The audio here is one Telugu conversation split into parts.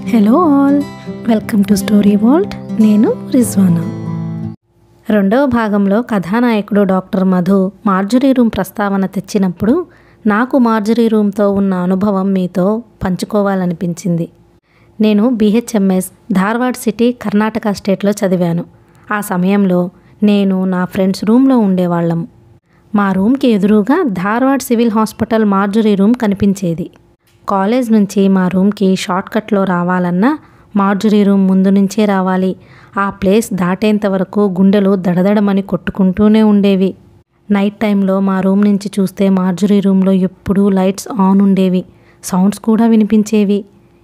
Hello all, welcome to story world. నేను రిజ్వానా. రెండవ భాగంలో కథానాయకుడు డాక్టర్ మధు మార్జరీ రూమ్ ప్రస్తావన తెచ్చినప్పుడు నాకు మార్జరీ రూమ్తో ఉన్న అనుభవం మీతో పంచుకోవాలనిపించింది. నేను BHMS ధార్వాడ్ సిటీ కర్ణాటక స్టేట్లో చదివాను. ఆ సమయంలో నేను నా ఫ్రెండ్స్ రూమ్లో ఉండేవాళ్ళం. మా రూమ్కి ఎదురుగా Dharwad civil hospital Marjorie room కనిపించేది. కాలేజ్ నుంచి మా రూమ్కి షార్ట్కట్లో రావాలన్నా మార్జరీ రూమ్ ముందు నుంచే రావాలి. ఆ ప్లేస్ దాటేంత వరకు గుండెలు దడదడమని కొట్టుకుంటూనే ఉండేవి. నైట్ టైంలో మా రూమ్ నుంచి చూస్తే మార్జరీ రూమ్లో ఎప్పుడూ లైట్స్ ఆన్ ఉండేవి. సౌండ్స్ కూడా వినిపించేవి.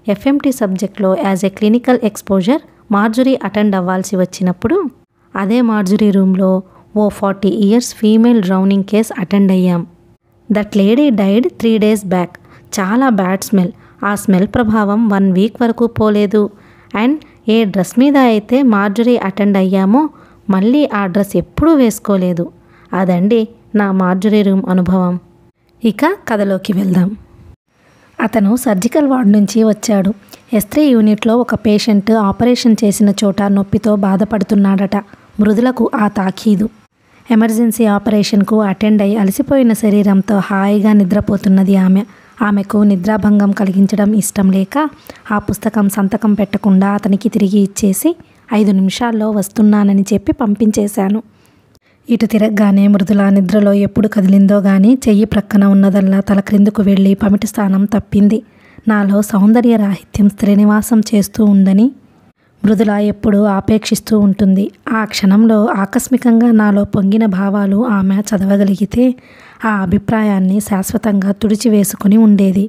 FMT సబ్జెక్ట్లో as a clinical exposure mortuary attend అవ్వాల్సి వచ్చినప్పుడు అదే మార్జరీ రూమ్లో ఓ 40 years female drowning case attend అయ్యాం. That lady died 3 days back. చాలా బ్యాడ్ స్మెల్. ఆ స్మెల్ ప్రభావం 1 week వరకు పోలేదు. అండ్ ఏ డ్రెస్ మీద అయితే మార్జరీ అటెండ్ అయ్యామో మళ్ళీ ఆ డ్రెస్ ఎప్పుడూ వేసుకోలేదు. అదండి నా మార్జరీ రూమ్ అనుభవం. ఇక కథలోకి వెళ్దాం. అతను సర్జికల్ వార్డ్ నుంచి వచ్చాడు. S3 యూనిట్లో ఒక పేషెంట్ ఆపరేషన్ చేసిన చోట నొప్పితో బాధపడుతున్నాడట. మృదులకు ఆ తాకీదు. ఎమర్జెన్సీ ఆపరేషన్కు అటెండ్ అయి అలసిపోయిన శరీరంతో హాయిగా నిద్రపోతున్నది ఆమె. ఆమెకు నిద్రాభంగం కలిగించడం ఇష్టం లేక ఆ పుస్తకం సంతకం పెట్టకుండా అతనికి తిరిగి ఇచ్చేసి 5 నిమిషాల్లో వస్తున్నానని చెప్పి పంపించేశాను. ఇటు తిరగగానే మృదుల నిద్రలో ఎప్పుడు కదిలిందో గాని చెయ్యి ప్రక్కన ఉన్నదల్లా తల క్రిందుకు వెళ్ళి పమిటి స్థానం తప్పింది. నాలో సౌందర్య రాహిత్యం శ్రీనివాసం చేస్తూ ఉందని మృదుల ఎప్పుడూ ఆపేక్షిస్తూ ఉంటుంది. ఆ క్షణంలో ఆకస్మికంగా నాలో పొంగిన భావాలు ఆమె చదవగలిగితే ఆ అభిప్రాయాన్ని శాశ్వతంగా తుడిచివేసుకుని ఉండేది.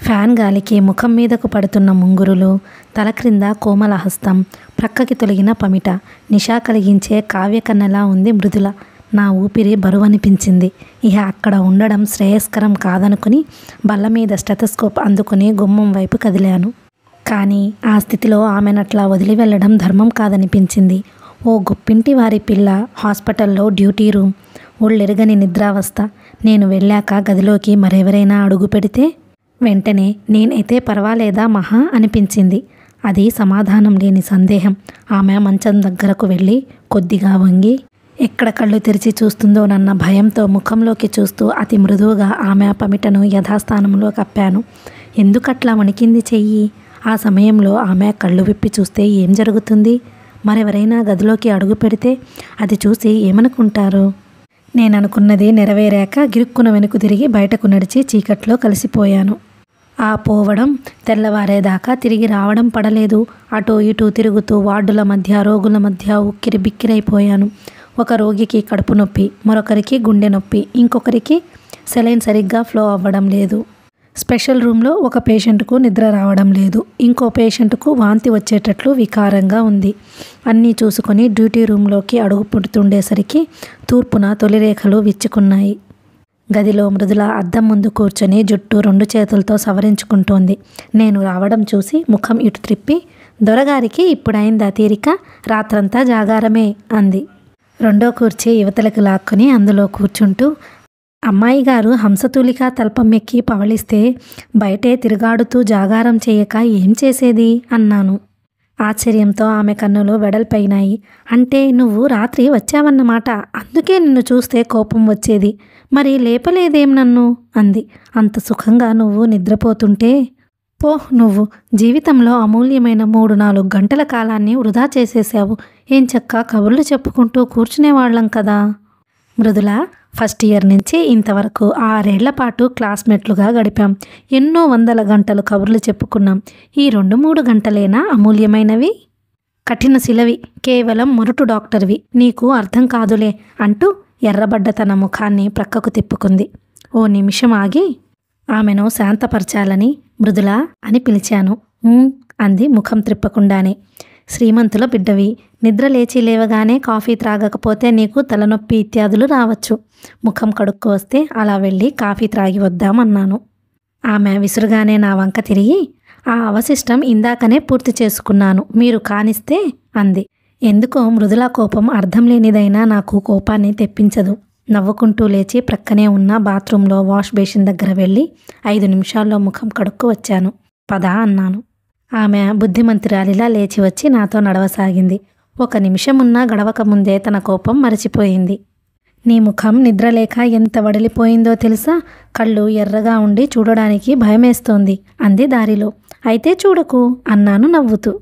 ఫ్యాన్ గాలికి ముఖం మీదకు పడుతున్న ముంగురులు, తల క్రింద కోమల హస్తం, ప్రక్కకి తొలగిన పమిట, నిశా కలిగించే కావ్యకన్నెలా ఉంది మృదుల. నా ఊపిరి బరువనిపించింది. ఇహ అక్కడ ఉండడం శ్రేయస్కరం కాదనుకుని బల్ల మీద స్టెథోస్కోప్ అందుకుని గుమ్మం వైపు కదిలాను. కానీ ఆ స్థితిలో ఆమెనట్లా వదిలి వెళ్ళడం ధర్మం కాదనిపించింది. ఓ గొప్పింటి వారి పిల్ల, హాస్పిటల్లో డ్యూటీ రూమ్, ఒళ్ళెరగని నిద్రావస్థ. నేను వెళ్ళాక గదిలోకి మరెవరైనా అడుగు పెడితే వెంటనే నేనైతే పర్వాలేదా మహా అనిపించింది. అది సమాధానం లేని సందేహం. ఆమె మంచం దగ్గరకు వెళ్ళి కొద్దిగా వంగి ఎక్కడ కళ్ళు తెరిచి చూస్తుందోనన్న భయంతో ముఖంలోకి చూస్తూ అతి మృదువుగా ఆమె పమిటను యథాస్థానంలో కప్పాను. ఎందుకట్లా వణికింది చెయ్యి? ఆ సమయంలో ఆమె కళ్ళు విప్పి చూస్తే ఏం జరుగుతుంది? మరెవరైనా గదిలోకి అడుగు పెడితే అది చూసి ఏమనుకుంటారు? నేననుకున్నది నెరవేరాక గిరుక్కున వెనుకు తిరిగి బయటకు నడిచి చీకట్లో కలిసిపోయాను. ఆ పోవడం తెల్లవారేదాకా తిరిగి రావడం పడలేదు. అటూ ఇటూ తిరుగుతూ వార్డుల మధ్య రోగుల మధ్య ఉక్కిరి బిక్కిరైపోయాను. ఒక రోగికి కడుపు నొప్పి, మరొకరికి గుండె నొప్పి, ఇంకొకరికి సెలైన్ సరిగ్గా ఫ్లో అవ్వడం లేదు. స్పెషల్ రూమ్లో ఒక పేషెంట్కు నిద్ర రావడం లేదు. ఇంకో పేషెంట్కు వాంతి వచ్చేటట్లు వికారంగా ఉంది. అన్నీ చూసుకొని డ్యూటీ రూమ్లోకి అడుగు పుడుతుండేసరికి తూర్పున తొలిరేఖలు విచ్చుకున్నాయి. గదిలో మృదుల అద్దం ముందు కూర్చొని జుట్టు 2 చేతులతో సవరించుకుంటోంది. నేను రావడం చూసి ముఖం ఇటు త్రిప్పి, దొరగారికి ఇప్పుడైందా తీరిక? రాత్రంతా జాగారమే అంది. రెండో కుర్చీ యువతలకు లాక్కొని అందులో కూర్చుంటూ, అమ్మాయి గారు హంసతూలిక తల్పం ఎక్కి పవళిస్తే బయటే తిరుగాడుతూ జాగారం చేయక ఏం చేసేది అన్నాను. ఆశ్చర్యంతో ఆమె కన్నులు వెడల్పైనాయి. అంటే నువ్వు రాత్రి వచ్చావన్నమాట. అందుకే నిన్ను చూస్తే కోపం వచ్చేది. మరి లేపలేదేం నన్ను అంది. అంత సుఖంగా నువ్వు నిద్రపోతుంటే. పో నువ్వు. జీవితంలో అమూల్యమైన 3-4 గంటల కాలాన్ని వృధా చేసేసావు. ఏం చక్కా కబుర్లు చెప్పుకుంటూ కూర్చునేవాళ్ళం కదా. మృదుల, ఫస్ట్ ఇయర్ నుంచి ఇంతవరకు 6 ఏళ్ల పాటు క్లాస్మేట్లుగా గడిపాం. ఎన్నో వందల గంటలు కబుర్లు చెప్పుకున్నాం. ఈ 2-3 గంటలేనా అమూల్యమైనవి? కఠిన శిలవి, కేవలం మొరటు డాక్టర్వి, నీకు అర్థం కాదులే అంటూ ఎర్రబడ్డ తన ముఖాన్ని ప్రక్కకు తిప్పుకుంది. ఓ నిమిషం ఆగి ఆమెను శాంతపరచాలని మృదుల అని పిలిచాను. అంది ముఖం త్రిప్పకుండానే. శ్రీమంతుల బిడ్డవి, నిద్ర లేచి లేవగానే కాఫీ త్రాగకపోతే నీకు తలనొప్పి ఇత్యాదులు రావచ్చు. ముఖం కడుక్కు వస్తే అలా వెళ్ళి కాఫీ త్రాగి వద్దామన్నాను. ఆమె విసురుగానే నా వంక తిరిగి, ఆ అవశిష్టం ఇందాకనే పూర్తి చేసుకున్నాను, మీరు కానిస్తే అంది. ఎందుకో మృదుల కోపం అర్థం లేనిదైనా నాకు కోపాన్ని తెప్పించదు. నవ్వుకుంటూ లేచి ప్రక్కనే ఉన్న బాత్రూంలో వాష్ బేసిన్ దగ్గర వెళ్ళి 5 నిమిషాల్లో ముఖం కడుక్కు వచ్చాను. పద అన్నాను. ఆమె బుద్ధిమంతురాలిలా లేచి వచ్చి నాతో నడవసాగింది. 1 నిమిషమున్నా గడవక ముందే తన కోపం మరచిపోయింది. నీ ముఖం నిద్రలేక ఎంత వడిలిపోయిందో తెలుసా? కళ్ళు ఎర్రగా ఉండి చూడడానికి భయమేస్తోంది అంది దారిలో. అయితే చూడకు అన్నాను నవ్వుతూ.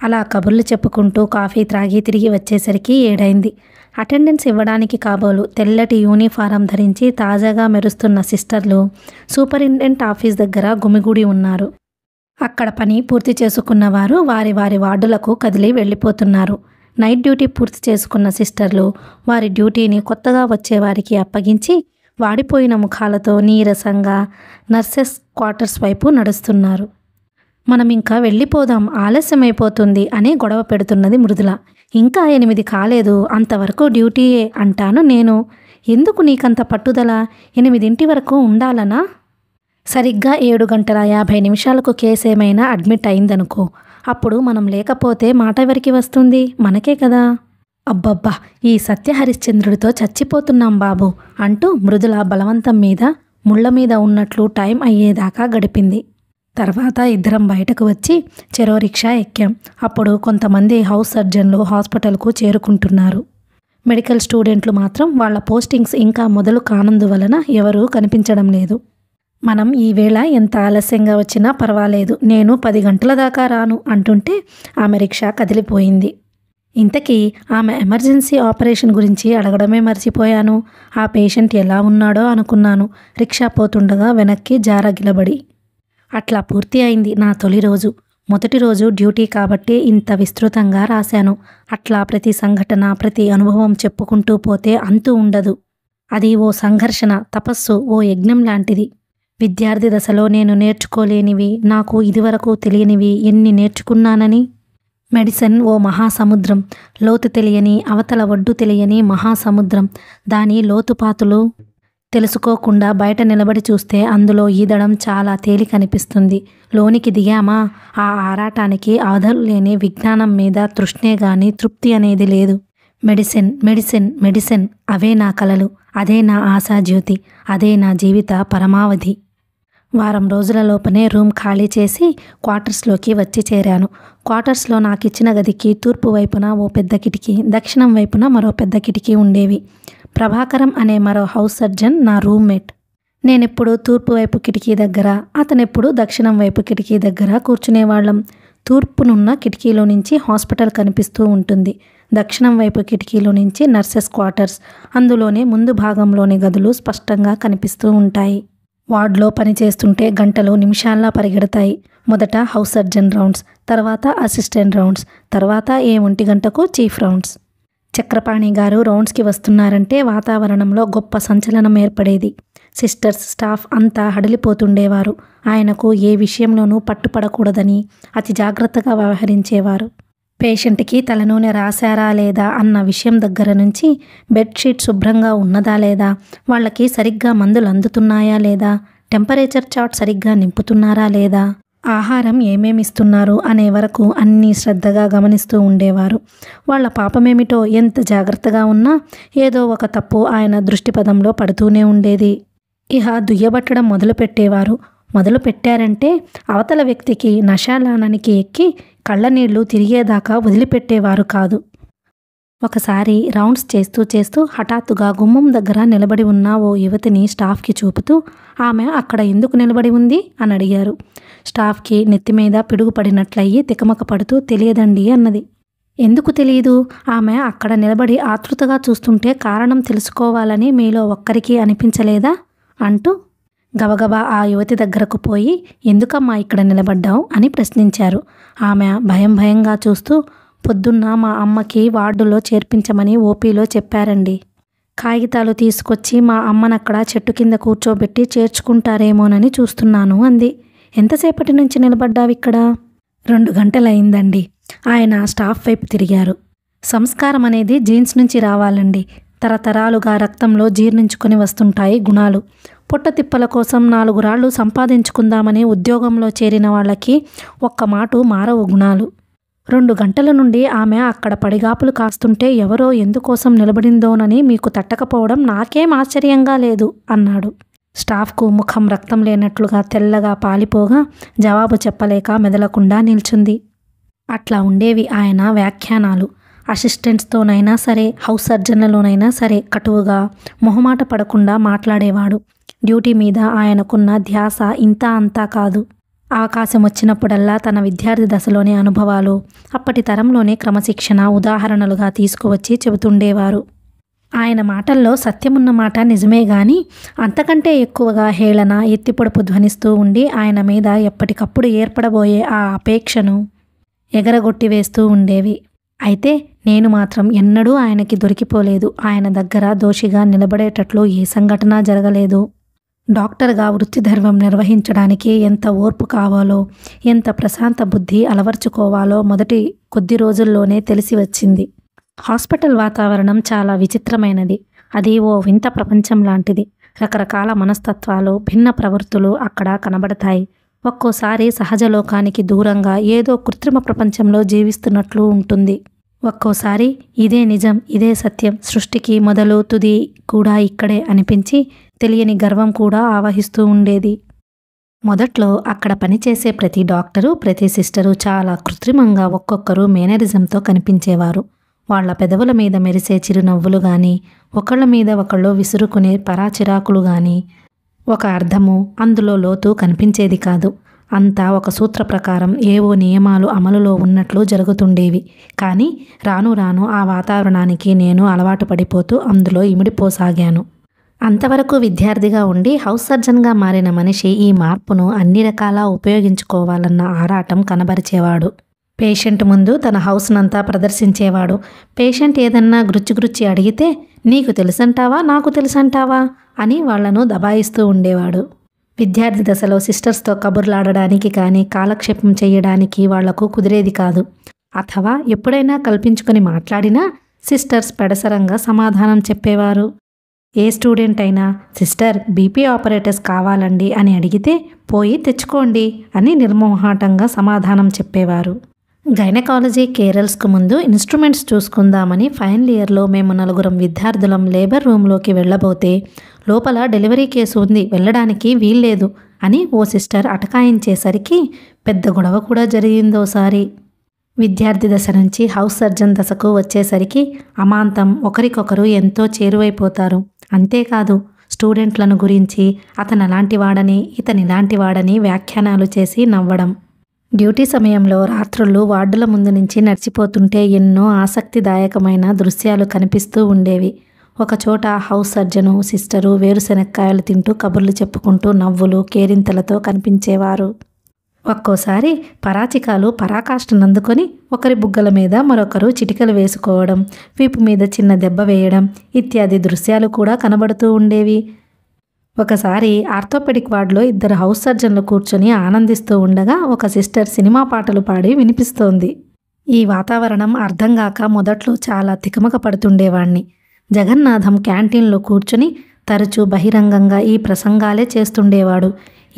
అలా కబుర్లు చెప్పుకుంటూ కాఫీ త్రాగి తిరిగి వచ్చేసరికి 7 అయింది. అటెండెన్స్ ఇవ్వడానికి కాబోలు తెల్లటి యూనిఫారం ధరించి తాజాగా మెరుస్తున్న సిస్టర్లు సూపరింటెండెంట్ ఆఫీస్ దగ్గర గుమిగూడి ఉన్నారు. అక్కడ పని పూర్తి చేసుకున్న వారు వారి వారి వార్డులకు కదిలి వెళ్ళిపోతున్నారు. నైట్ డ్యూటీ పూర్తి చేసుకున్న సిస్టర్లు వారి డ్యూటీని కొత్తగా వచ్చేవారికి అప్పగించి వాడిపోయిన ముఖాలతో నీరసంగా నర్సెస్ క్వార్టర్స్ వైపు నడుస్తున్నారు. మనం ఇంకా వెళ్ళిపోదాం, ఆలస్యమైపోతుంది అని గొడవ పెడుతున్నది మృదుల. ఇంకా 8 కాలేదు, అంతవరకు డ్యూటీయే అంటాను నేను. ఎందుకు నీకంత పట్టుదల? 8 వరకు ఉండాలనా? సరిగ్గా 7:50 కేసు ఏమైనా అడ్మిట్ అయిందనుకో, అప్పుడు మనం లేకపోతే మాట ఎవరికి వస్తుంది? మనకే కదా. అబ్బబ్బా, ఈ సత్యహరిశ్చంద్రుడితో చచ్చిపోతున్నాం బాబు అంటూ మృదుల బలవంతం మీద ముళ్ళ మీద ఉన్నట్లు టైం అయ్యేదాకా గడిపింది. తర్వాత ఇద్దరం బయటకు వచ్చి చెరో రిక్షా ఎక్కాం. అప్పుడు కొంతమంది హౌస్ సర్జన్లు హాస్పిటల్కు చేరుకుంటున్నారు. మెడికల్ స్టూడెంట్లు మాత్రం వాళ్ళ పోస్టింగ్స్ ఇంకా మొదలు కానందువలన ఎవరూ కనిపించడం లేదు. మనం ఈవేళ ఎంత ఆలస్యంగా వచ్చినా పర్వాలేదు, నేను 10 గంటల దాకా రాను అంటుంటే ఆమె రిక్షా కదిలిపోయింది. ఇంతకీ ఆమె ఎమర్జెన్సీ ఆపరేషన్ గురించి అడగడమే మర్చిపోయాను. ఆ పేషెంట్ ఎలా ఉన్నాడో అనుకున్నాను రిక్షా పోతుండగా వెనక్కి జారగిలబడి. అట్లా పూర్తి అయింది నా తొలి రోజు. మొదటి రోజు డ్యూటీ కాబట్టి ఇంత విస్తృతంగా రాశాను. అట్లా ప్రతి సంఘటన, ప్రతి అనుభవం చెప్పుకుంటూ పోతే అంతు ఉండదు. అది ఓ సంఘర్షణ, తపస్సు, ఓ యజ్ఞం లాంటిది. విద్యార్థి దశలో నేను నేర్చుకోలేనివి, నాకు ఇదివరకు తెలియనివి ఎన్ని నేర్చుకున్నానని. మెడిసిన్ ఓ మహాసముద్రం, లోతు తెలియని, అవతల ఒడ్డు తెలియని మహాసముద్రం. దాని లోతుపాతులు తెలుసుకోకుండా బయట నిలబడి చూస్తే అందులో ఈదడం చాలా తేలికనిపిస్తుంది. లోనికి దిగామా, ఆ ఆరాటానికి అవధులు లేని విజ్ఞానం మీద తృష్ణే గాని తృప్తి అనేది లేదు. మెడిసిన్ మెడిసిన్ మెడిసిన్, అవే నా కలలు, అదే నా ఆశాజ్యోతి, అదే నా జీవిత పరమావధి. వారం రోజుల లోపనే రూమ్ ఖాళీ చేసి క్వార్టర్స్లోకి వచ్చి చేరాను. క్వార్టర్స్లో నాకిచ్చిన గదికి తూర్పు వైపున ఓ పెద్ద కిటికీ, దక్షిణం వైపున మరో పెద్ద కిటికీ ఉండేవి. ప్రభాకరం అనే మరో హౌస్ సర్జన్ నా రూమ్మేట్. నేనెప్పుడు తూర్పు వైపు కిటికీ దగ్గర, అతనెప్పుడు దక్షిణం వైపు కిటికీ దగ్గర కూర్చునేవాళ్ళం. తూర్పునున్న కిటికీలో నుంచి హాస్పిటల్ కనిపిస్తూ ఉంటుంది. దక్షిణం వైపు కిటికీలో నుంచి నర్సెస్ క్వార్టర్స్, అందులోనే ముందు భాగంలోని గదులు స్పష్టంగా కనిపిస్తూ ఉంటాయి. వార్డులో పనిచేస్తుంటే గంటలు నిమిషాల్లా పరిగెడతాయి. మొదట హౌస్ సర్జన్ రౌండ్స్, తర్వాత అసిస్టెంట్ రౌండ్స్, తర్వాత 1 గంటకు చీఫ్ రౌండ్స్. చక్రపాణి గారు రౌండ్స్కి వస్తున్నారంటే వాతావరణంలో గొప్ప సంచలనం ఏర్పడేది. సిస్టర్స్, స్టాఫ్ అంతా హడలిపోతుండేవారు. ఆయనకు ఏ విషయంలోనూ పట్టుపడకూడదని అతి జాగ్రత్తగా వ్యవహరించేవారు. పేషెంట్కి తలనూనె రాశారా లేదా అన్న విషయం దగ్గర నుంచి, బెడ్షీట్ శుభ్రంగా ఉన్నదా లేదా, వాళ్ళకి సరిగ్గా మందులు అందుతున్నాయా లేదా, టెంపరేచర్ చార్ట్ సరిగ్గా నింపుతున్నారా లేదా, ఆహారం ఏమేమిస్తున్నారు అనే వరకు అన్నీ శ్రద్ధగా గమనిస్తూ ఉండేవారు. వాళ్ళ పాపమేమిటో ఎంత జాగ్రత్తగా ఉన్నా ఏదో ఒక తప్పు ఆయన దృష్టిపథంలో పడుతూనే ఉండేది. ఇహ దుయ్యబట్టడం మొదలుపెట్టేవారు. మొదలు పెట్టారంటే అవతల వ్యక్తికి నశాలానానికి ఎక్కి కళ్ళనీళ్లు తిరిగేదాకా వదిలిపెట్టేవారు కాదు. ఒకసారి రౌండ్స్ చేస్తూ చేస్తూ హఠాత్తుగా గుమ్మం దగ్గర నిలబడి ఉన్న ఓ యువతిని స్టాఫ్కి చూపుతూ, ఆమె అక్కడ ఎందుకు నిలబడి ఉంది అని అడిగారు. స్టాఫ్కి నెత్తిమీద పిడుగు పడినట్లయి తికమక పడుతూ తెలియదండి అన్నది. ఎందుకు తెలియదు? ఆమె అక్కడ నిలబడి ఆతృతగా చూస్తుంటే కారణం తెలుసుకోవాలని మీలో ఒక్కరికి అనిపించలేదా అంటూ గబగబా ఆ యువతి దగ్గరకు పోయి, ఎందుకమ్మా ఇక్కడ నిలబడ్డావు అని ప్రశ్నించారు. ఆమె భయంగా చూస్తూ, పొద్దున్న మా అమ్మకి వార్డులో చేర్పించమని ఓపీలో చెప్పారండి. కాగితాలు తీసుకొచ్చి మా అమ్మనక్కడ చెట్టు కింద కూర్చోబెట్టి చేర్చుకుంటారేమోనని చూస్తున్నాను అంది. ఎంతసేపటి నుంచి నిలబడ్డావిక్కడ? 2 గంటలయిందండి. ఆయన స్టాఫ్ వైపు తిరిగారు. సంస్కారం అనేది జీన్స్ నుంచి రావాలండి. తరతరాలుగా రక్తంలో జీర్ణించుకొని వస్తుంటాయి గుణాలు. పొట్టతిప్పల కోసం 4 రాళ్ళు సంపాదించుకుందామని ఉద్యోగంలో చేరిన వాళ్ళకి ఒక్క మాటు మారవు గుణాలు. 2 గంటల నుండి ఆమె అక్కడ పడిగాపులు కాస్తుంటే ఎవరో ఎందుకోసం నిలబడిందోనని మీకు తట్టకపోవడం నాకేం ఆశ్చర్యంగా లేదు అన్నాడు. స్టాఫ్కు ముఖం రక్తం లేనట్లుగా తెల్లగా పాలిపోగా జవాబు చెప్పలేక మెదలకుండా నిల్చుంది. అట్లా ఉండేవి ఆయన వ్యాఖ్యానాలు. అసిస్టెంట్స్తోనైనా సరే, హౌస్ సర్జన్లలోనైనా సరే కటువుగా మొహమాట పడకుండా మాట్లాడేవాడు. డ్యూటీ మీద ఆయనకున్న ధ్యాస ఇంతా అంతా కాదు. అవకాశం వచ్చినప్పుడల్లా తన విద్యార్థి దశలోని అనుభవాలు, అప్పటి తరంలోని క్రమశిక్షణ ఉదాహరణలుగా తీసుకువచ్చి చెబుతుండేవారు. ఆయన మాటల్లో సత్యమున్న మాట నిజమే గాని అంతకంటే ఎక్కువగా హేళన, ఎత్తిపొడుపు ధ్వనిస్తూ ఉండి ఆయన మీద ఎప్పటికప్పుడు ఏర్పడబోయే ఆ అపేక్షను ఎగరగొట్టి వేస్తూ ఉండేవి. అయితే నేను మాత్రం ఎన్నడూ ఆయనకి దొరికిపోలేదు. ఆయన దగ్గర దోషిగా నిలబడేటట్లు ఏ సంఘటన జరగలేదు. డాక్టర్గా వృత్తిధర్మం నిర్వహించడానికి ఎంత ఓర్పు కావాలో, ఎంత ప్రశాంత బుద్ధి అలవర్చుకోవాలో మొదటి కొద్ది రోజుల్లోనే తెలిసి వచ్చింది. హాస్పిటల్ వాతావరణం చాలా విచిత్రమైనది. అది ఓ వింత ప్రపంచం లాంటిది. రకరకాల మనస్తత్వాలు, భిన్న ప్రవృత్తులు అక్కడ కనబడతాయి. ఒక్కోసారి సహజలోకానికి దూరంగా ఏదో కృత్రిమ ప్రపంచంలో జీవిస్తున్నట్లు ఉంటుంది. ఒక్కోసారి ఇదే నిజం, ఇదే సత్యం, సృష్టికి మొదలు తుది కూడా ఇక్కడే అనిపించి తెలియని గర్వం కూడా ఆవహిస్తూ ఉండేది. మొదట్లో అక్కడ పనిచేసే ప్రతి డాక్టరు, ప్రతి సిస్టరు చాలా కృత్రిమంగా ఒక్కొక్కరు మేనరిజంతో కనిపించేవారు. వాళ్ల పెదవుల మీద మెరిసే చిరునవ్వులు గాని, ఒకళ్ళ మీద ఒకళ్ళు విసురుకునే పరాచిరాకులు గాని ఒక అర్థము, అందులో లోతు కనిపించేది కాదు. అంతా ఒక సూత్ర ప్రకారం ఏవో నియమాలు అమలులో ఉన్నట్లు జరుగుతుండేవి. కానీ రాను రాను ఆ వాతావరణానికి నేను అలవాటు పడిపోతూ అందులో ఇమిడిపోసాగాను. అంతవరకు విద్యార్థిగా ఉండి హౌస్ సర్జన్గా మారిన మనిషి ఈ మార్పును అన్ని రకాలా ఉపయోగించుకోవాలన్న ఆరాటం కనబరిచేవాడు. పేషెంట్ ముందు తన హౌస్నంతా ప్రదర్శించేవాడు. పేషెంట్ ఏదన్నా గుచ్చి అడిగితే నీకు తెలుసంటావా, నాకు తెలుసంటావా అని వాళ్లను దబాయిస్తూ ఉండేవాడు. విద్యార్థి దశలో సిస్టర్స్తో కబుర్లాడడానికి కానీ కాలక్షేపం చేయడానికి వాళ్లకు కుదిరేది కాదు. అథవా ఎప్పుడైనా కల్పించుకొని మాట్లాడినా సిస్టర్స్ పెడసరంగా సమాధానం చెప్పేవారు. ఏ స్టూడెంట్ అయినా సిస్టర్ బీపీ ఆపరేటర్స్ కావాలండి అని అడిగితే పోయి తెచ్చుకోండి అని నిర్మోహాటంగా సమాధానం చెప్పేవారు. గైనకాలజీ కేరల్స్కు ముందు ఇన్స్ట్రుమెంట్స్ చూసుకుందామని ఫైనల్ ఇయర్లో మేము 4 విద్యార్థులం లేబర్ రూమ్లోకి వెళ్ళబోతే లోపల డెలివరీ కేసు ఉంది, వెళ్ళడానికి వీల్లేదు అని ఓ సిస్టర్ అటకాయించేసరికి పెద్ద గొడవ కూడా జరిగిందోసారి. విద్యార్థి దశ నుంచి హౌస్ సర్జన్ దశకు వచ్చేసరికి అమాంతం ఒకరికొకరు ఎంతో చేరువైపోతారు. అంతేకాదు స్టూడెంట్లను గురించి అతనలాంటి వాడని, ఇతనిలాంటి వాడని వ్యాఖ్యానాలు చేసి నవ్వడం. డ్యూటీ సమయంలో రాత్రుళ్ళు వార్డుల ముందు నుంచి నడిచిపోతుంటే ఎన్నో ఆసక్తిదాయకమైన దృశ్యాలు కనిపిస్తూ ఉండేవి. ఒకచోట హౌస్ సర్జను, సిస్టరు వేరుశెనక్కాయలు తింటూ కబుర్లు చెప్పుకుంటూ నవ్వులు, కేరింతలతో కనిపించేవారు. ఒక్కోసారి పరాచికాలు పరాకాష్ఠనందుకొని ఒకరి బుగ్గల మీద మరొకరు చిటికలు వేసుకోవడం, వీపు మీద చిన్న దెబ్బ వేయడం ఇత్యాది దృశ్యాలు కూడా కనబడుతూ ఉండేవి. ఒకసారి ఆర్థోపెడిక్ వార్డులో 2 హౌస్ సర్జన్లు కూర్చొని ఆనందిస్తూ ఉండగా ఒక సిస్టర్ సినిమా పాటలు పాడి వినిపిస్తోంది. ఈ వాతావరణం అర్థంగాక మొదట్లో చాలా తికమక పడుతుండేవాణ్ణి. జగన్నాథం క్యాంటీన్లో కూర్చుని తరచూ బహిరంగంగా ఈ ప్రసంగాలే చేస్తుండేవాడు.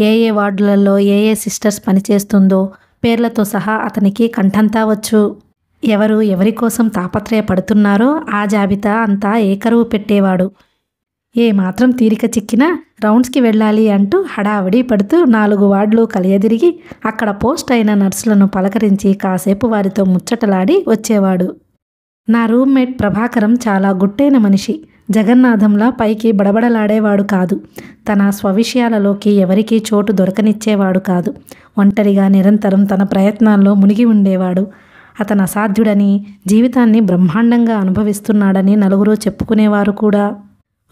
ఏ వార్డులలో ఏ సిస్టర్స్ పనిచేస్తుందో పేర్లతో సహా అతనికి కంఠంతా వచ్చు. ఎవరి కోసం తాపత్రయపడుతున్నారో ఆ జాబితా అంతా ఏకరువు పెట్టేవాడు. ఏ మాత్రం తీరిక చిక్కినా రౌండ్స్కి వెళ్ళాలి అంటూ హడావిడి పడుతూ 4 వార్డులు కలియదిరిగి అక్కడ పోస్ట్ అయిన నర్సులను పలకరించి కాసేపు వారితో ముచ్చటలాడి వచ్చేవాడు. నా రూమ్మేట్ ప్రభాకరం చాలా గుట్టైన మనిషి. జగన్నాథంలా పైకి బడబడలాడేవాడు కాదు. తన స్వవిషయాలలోకి ఎవరికీ చోటు దొరకనిచ్చేవాడు కాదు. ఒంటరిగా నిరంతరం తన ప్రయత్నాల్లో మునిగి ఉండేవాడు. అతను అసాధ్యుడని, జీవితాన్ని బ్రహ్మాండంగా అనుభవిస్తున్నాడని నలుగురు చెప్పుకునేవారు కూడా.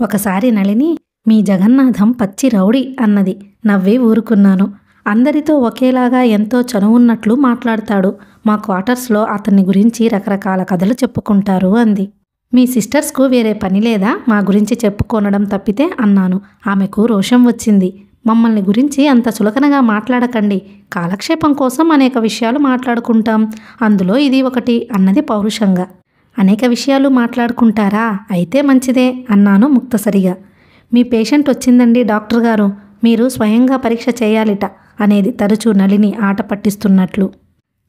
ఒకసారి నళిని మీ జగన్నాథం పచ్చి రౌడీ అన్నది. నవ్వి ఊరుకున్నాను. అందరితో ఒకేలాగా ఎంతో చనువున్నట్లు మాట్లాడతాడు. మా క్వార్టర్స్లో అతన్ని గురించి రకరకాల కథలు చెప్పుకుంటారు అంది. మీ సిస్టర్స్కు వేరే పని లేదా మా గురించి చెప్పుకోనడం తప్పితే అన్నాను. ఆమెకు రోషం వచ్చింది. మమ్మల్ని గురించి అంత చులకనగా మాట్లాడకండి. కాలక్షేపం కోసం అనేక విషయాలు మాట్లాడుకుంటాం, అందులో ఇది ఒకటి అన్నది పౌరుషంగా. అనేక విషయాలు మాట్లాడుకుంటారా? అయితే మంచిదే అన్నాను ముక్తసరిగా. మీ పేషెంట్ వచ్చిందండి డాక్టర్ గారు, మీరు స్వయంగా పరీక్ష చేయాలిట అనేది తరచూ నళిని ఆట పట్టిస్తున్నట్లు.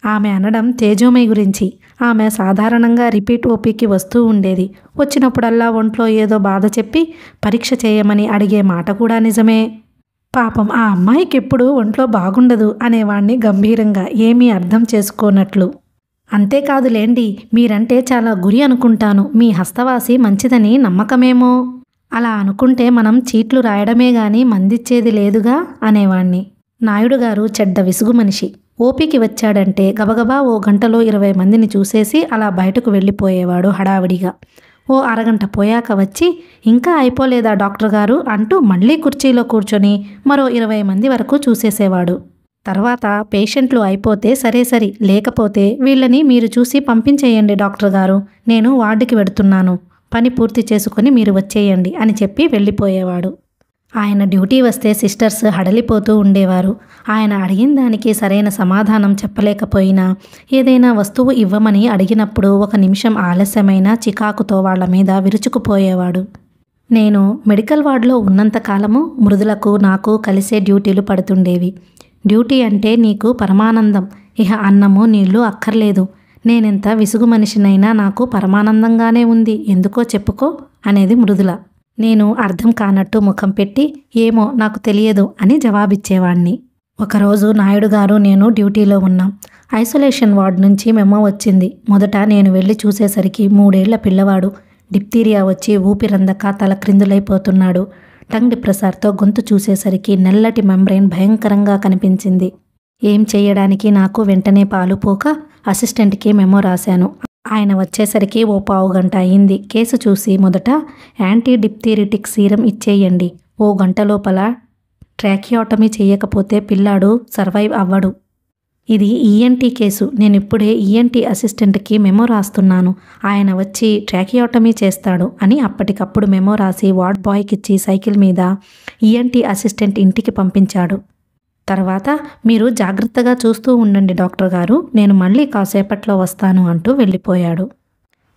ఆమె అనడం తేజోమయి గురించి. ఆమె సాధారణంగా రిపీట్ ఓపీకి వస్తూ ఉండేది. వచ్చినప్పుడల్లా ఒంట్లో ఏదో బాధ చెప్పి పరీక్ష చేయమని అడిగే మాట కూడా నిజమే. పాపం ఆ అమ్మాయికెప్పుడు ఒంట్లో బాగుండదు అనేవాణ్ణి గంభీరంగా, ఏమీ అర్థం చేసుకోనట్లు. అంతేకాదులేండి, మీరంటే చాలా గురి అనుకుంటాను. మీ హస్తవాసి మంచిదని నమ్మకమేమో. అలా అనుకుంటే మనం చీట్లు రాయడమే గాని మందిచ్చేది లేదుగా అనేవాణ్ణి. నాయుడు గారు చెడ్డ విసుగు మనిషి. ఓపీకి వచ్చాడంటే గబగబా ఓ గంటలో 20 మందిని చూసేసి అలా బయటకు వెళ్ళిపోయేవాడు హడావిడిగా. ఓ అరగంట పోయాక వచ్చి, ఇంకా అయిపోలేదా డాక్టర్ గారు అంటూ మళ్ళీ కుర్చీలో కూర్చొని మరో 20 మంది వరకు చూసేసేవాడు. తర్వాత పేషెంట్లు అయిపోతే సరే, లేకపోతే వీళ్ళని మీరు చూసి పంపించేయండి డాక్టర్ గారు, నేను వార్డుకి వెడుతున్నాను, పని పూర్తి చేసుకుని మీరు వచ్చేయండి అని చెప్పి వెళ్ళిపోయేవాడు. ఆయన డ్యూటీ వస్తే సిస్టర్స్ హడలిపోతూ ఉండేవారు. ఆయన అడిగిన దానికి సరైన సమాధానం చెప్పలేకపోయినా, ఏదైనా వస్తువు ఇవ్వమని అడిగినప్పుడు 1 నిమిషం ఆలస్యమైన చికాకుతో వాళ్ల మీద విరుచుకుపోయేవాడు. నేను మెడికల్ వార్డులో ఉన్నంతకాలము మృదులకు నాకు కలిసే డ్యూటీలు పడుతుండేవి. డ్యూటీ అంటే నీకు పరమానందం, ఇహ అన్నము నీళ్లు అక్కర్లేదు. నేనెంత విసుగు మనిషినైనా నాకు పరమానందంగానే ఉంది, ఎందుకో చెప్పుకో అనేది మృదుల. నేను అర్థం కానట్టు ముఖం పెట్టి, ఏమో నాకు తెలియదు అని జవాబిచ్చేవాణ్ణి. ఒకరోజు నాయుడు గారు నేను డ్యూటీలో ఉన్నాం. ఐసోలేషన్ వార్డు నుంచి మెమో వచ్చింది. మొదట నేను వెళ్ళి చూసేసరికి 3 ఏళ్ల పిల్లవాడు డిప్తీరియా వచ్చి ఊపిరందక తల క్రిందులైపోతున్నాడు. టంగ్ డిప్రెసర్తో గొంతు చూసేసరికి నల్లటి మెంబ్రెయిన్ భయంకరంగా కనిపించింది. ఏం చెయ్యడానికి నాకు వెంటనే పాలుపోక అసిస్టెంట్కి మెమో రాశాను. ఆయన వచ్చేసరికి ఓ పావు గంట అయింది. కేసు చూసి మొదట యాంటీ డిప్థీరిటిక్ సీరం ఇచ్చేయండి, 1 గంట లోపల ట్రాకియోటమీ చేయకపోతే పిల్లాడు సర్వైవ్ అవ్వడు. ఇది ఈఎన్టీ కేసు, నేనిప్పుడే ఈఎన్టీ అసిస్టెంట్కి మెమో రాస్తున్నాను, ఆయన వచ్చి ట్రాకియోటమీ చేస్తాడు అని అప్పటికప్పుడు మెమో రాసి వార్డ్ బాయ్కిచ్చి సైకిల్ మీద ఈఎన్టీ అసిస్టెంట్ ఇంటికి పంపించాడు. తర్వాత మీరు జాగ్రత్తగా చూస్తూ ఉండండి డాక్టర్ గారు, నేను మళ్ళీ కాసేపట్లో వస్తాను అంటూ వెళ్ళిపోయాడు.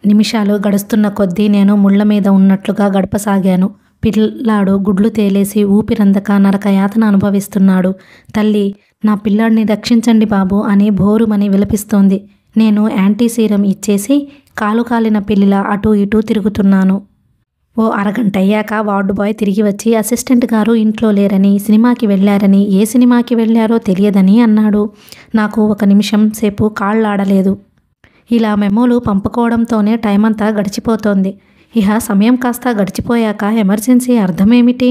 నిమిషాలు గడుస్తున్న కొద్దీ నేను ముళ్ళ మీద ఉన్నట్లుగా గడపసాగాను. పిల్లాడు గుడ్లు తేలేసి ఊపిరందక నరకయాతన అనుభవిస్తున్నాడు. తల్లి, నా పిల్లాడిని రక్షించండి బాబు అని భోరుమని విలపిస్తోంది. నేను యాంటీ సీరం ఇచ్చేసి కాలు కాలిన పిల్లిలా అటూ ఇటూ తిరుగుతున్నాను. ఓ అరగంట అయ్యాక వార్డు బాయ్ తిరిగి వచ్చి అసిస్టెంట్ గారు ఇంట్లో లేరని, సినిమాకి వెళ్ళారని, ఏ సినిమాకి వెళ్ళారో తెలియదని అన్నాడు. నాకు 1 నిమిషం సేపు కాళ్ళాడలేదు. ఇలా మెమోలు పంపుకోవడంతోనే టైం అంతా గడిచిపోతోంది. ఇహ సమయం కాస్త గడిచిపోయాక ఎమర్జెన్సీ అర్థమేమిటి?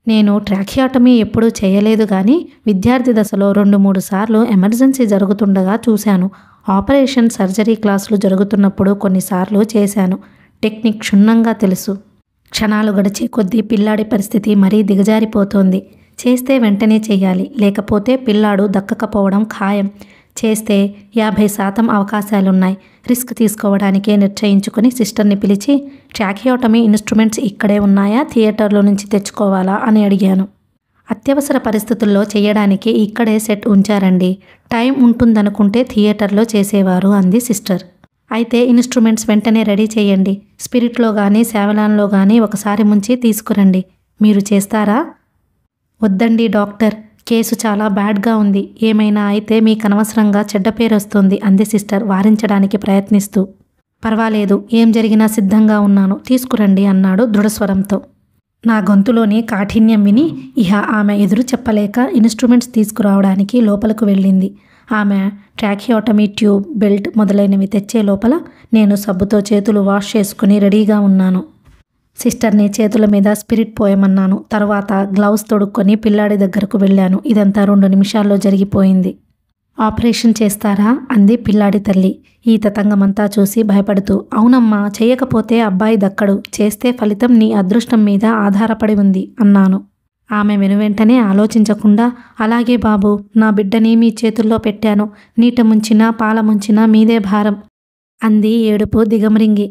నేను ట్రాకియోటమీ ఎప్పుడూ చేయలేదు కానీ విద్యార్థి దశలో 2-3 సార్లు ఎమర్జెన్సీ జరుగుతుండగా చూశాను. ఆపరేషన్ సర్జరీ క్లాసులు జరుగుతున్నప్పుడు కొన్నిసార్లు చేశాను. టెక్నిక్ క్షుణ్ణంగా తెలుసు. క్షణాలు గడిచే కొద్దీ పిల్లాడి పరిస్థితి మరీ దిగజారిపోతోంది. చేస్తే వెంటనే చెయ్యాలి, లేకపోతే పిల్లాడు దక్కకపోవడం ఖాయం. చేస్తే 50% అవకాశాలున్నాయి. రిస్క్ తీసుకోవడానికే నిశ్చయించుకుని సిస్టర్ని పిలిచి, ట్రాకియోటమీ ఇన్స్ట్రుమెంట్స్ ఇక్కడే ఉన్నాయా, థియేటర్లో నుంచి తెచ్చుకోవాలా అని అడిగాను. అత్యవసర పరిస్థితుల్లో చేయడానికి ఇక్కడే సెట్ ఉంచారండి, టైం ఉంటుందనుకుంటే థియేటర్లో చేసేవారు అంది సిస్టర్. అయితే ఇన్స్ట్రుమెంట్స్ వెంటనే రెడీ చేయండి, స్పిరిట్లో కానీ సేవలాన్లో కానీ ఒకసారి ముంచి తీసుకురండి. మీరు చేస్తారా? వద్దండి డాక్టర్, కేసు చాలా బ్యాడ్గా ఉంది, ఏమైనా అయితే మీకు అనవసరంగా చెడ్డ పేరు వస్తుంది అంది సిస్టర్ వారించడానికి ప్రయత్నిస్తూ. పర్వాలేదు, ఏం జరిగినా సిద్ధంగా ఉన్నాను, తీసుకురండి అన్నాడు దృఢస్వరంతో. నా గొంతులోని కాఠిన్యం విని ఇహ ఆమె ఎదురు చెప్పలేక ఇన్స్ట్రుమెంట్స్ తీసుకురావడానికి లోపలకు వెళ్ళింది. ఆమె ట్రాకియోటమీ ట్యూబ్, బెల్ట్ మొదలైనవి తెచ్చే లోపల నేను సబ్బుతో చేతులు వాష్ చేసుకుని రెడీగా ఉన్నాను. సిస్టర్ని చేతుల మీద స్పిరిట్ పోయమన్నాను. తర్వాత గ్లౌస్ తొడుక్కొని పిల్లాడి దగ్గరకు వెళ్ళాను. ఇదంతా 2 నిమిషాల్లో జరిగిపోయింది. ఆపరేషన్ చేస్తారా అంది పిల్లాడి తల్లి ఈ తతంగమంతా చూసి భయపడుతూ. అవునమ్మా, చేయకపోతే అబ్బాయి దక్కడు, చేస్తే ఫలితం నీ అదృష్టం మీద ఆధారపడి ఉంది అన్నాను. ఆమె వెనువెంటనే ఆలోచించకుండా, అలాగే బాబు, నా బిడ్డని మీ చేతుల్లో పెట్టాను, నీట ముంచినా పాల ముంచినా మీదే భారం అంది ఏడుపు దిగమరింగి.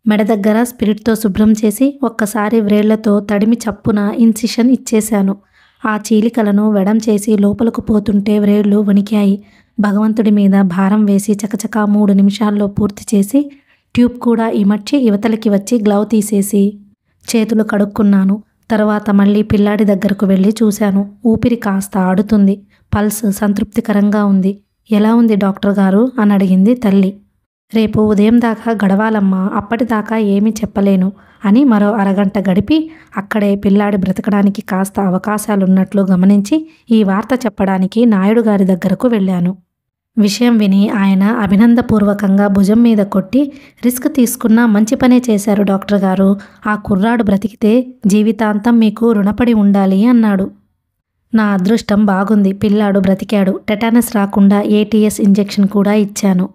మెడ దగ్గర స్పిరిట్తో శుభ్రం చేసి ఒక్కసారి వ్రేళ్లతో తడిమి చప్పున ఇన్సిషన్ ఇచ్చేశాను. ఆ చీలికలను వెడం చేసి లోపలకు పోతుంటే వ్రేళ్లు వణికాయి. భగవంతుడి మీద భారం వేసి చకచకా 3 నిమిషాల్లో పూర్తి చేసి ట్యూబ్ కూడా ఇమర్చి యువతలకి వచ్చి గ్లౌ తీసేసి చేతులు కడుక్కున్నాను. తర్వాత మళ్ళీ పిల్లాడి దగ్గరకు వెళ్ళి చూశాను. ఊపిరి కాస్త ఆడుతుంది, పల్స్ సంతృప్తికరంగా ఉంది. ఎలా ఉంది డాక్టర్ గారు అని అడిగింది తల్లి. రేపు ఉదయం దాకా గడవాలమ్మా, అప్పటిదాకా ఏమీ చెప్పలేను అని మరో అరగంట గడిపి అక్కడే పిల్లాడి బ్రతకడానికి కాస్త అవకాశాలున్నట్లు గమనించి ఈ వార్త చెప్పడానికి నాయుడు గారి దగ్గరకు వెళ్ళాను. విషయం విని ఆయన అభినందపూర్వకంగా భుజం మీద కొట్టి, రిస్క్ తీసుకున్నా మంచి పనే చేశారు డాక్టర్ గారు, ఆ కుర్రాడు బ్రతికితే జీవితాంతం మీకు రుణపడి ఉండాలి అన్నాడు. నా అదృష్టం బాగుంది, పిల్లాడు బ్రతికాడు. టెటానస్ రాకుండా ఏటీఎస్ ఇంజెక్షన్ కూడా ఇచ్చాను.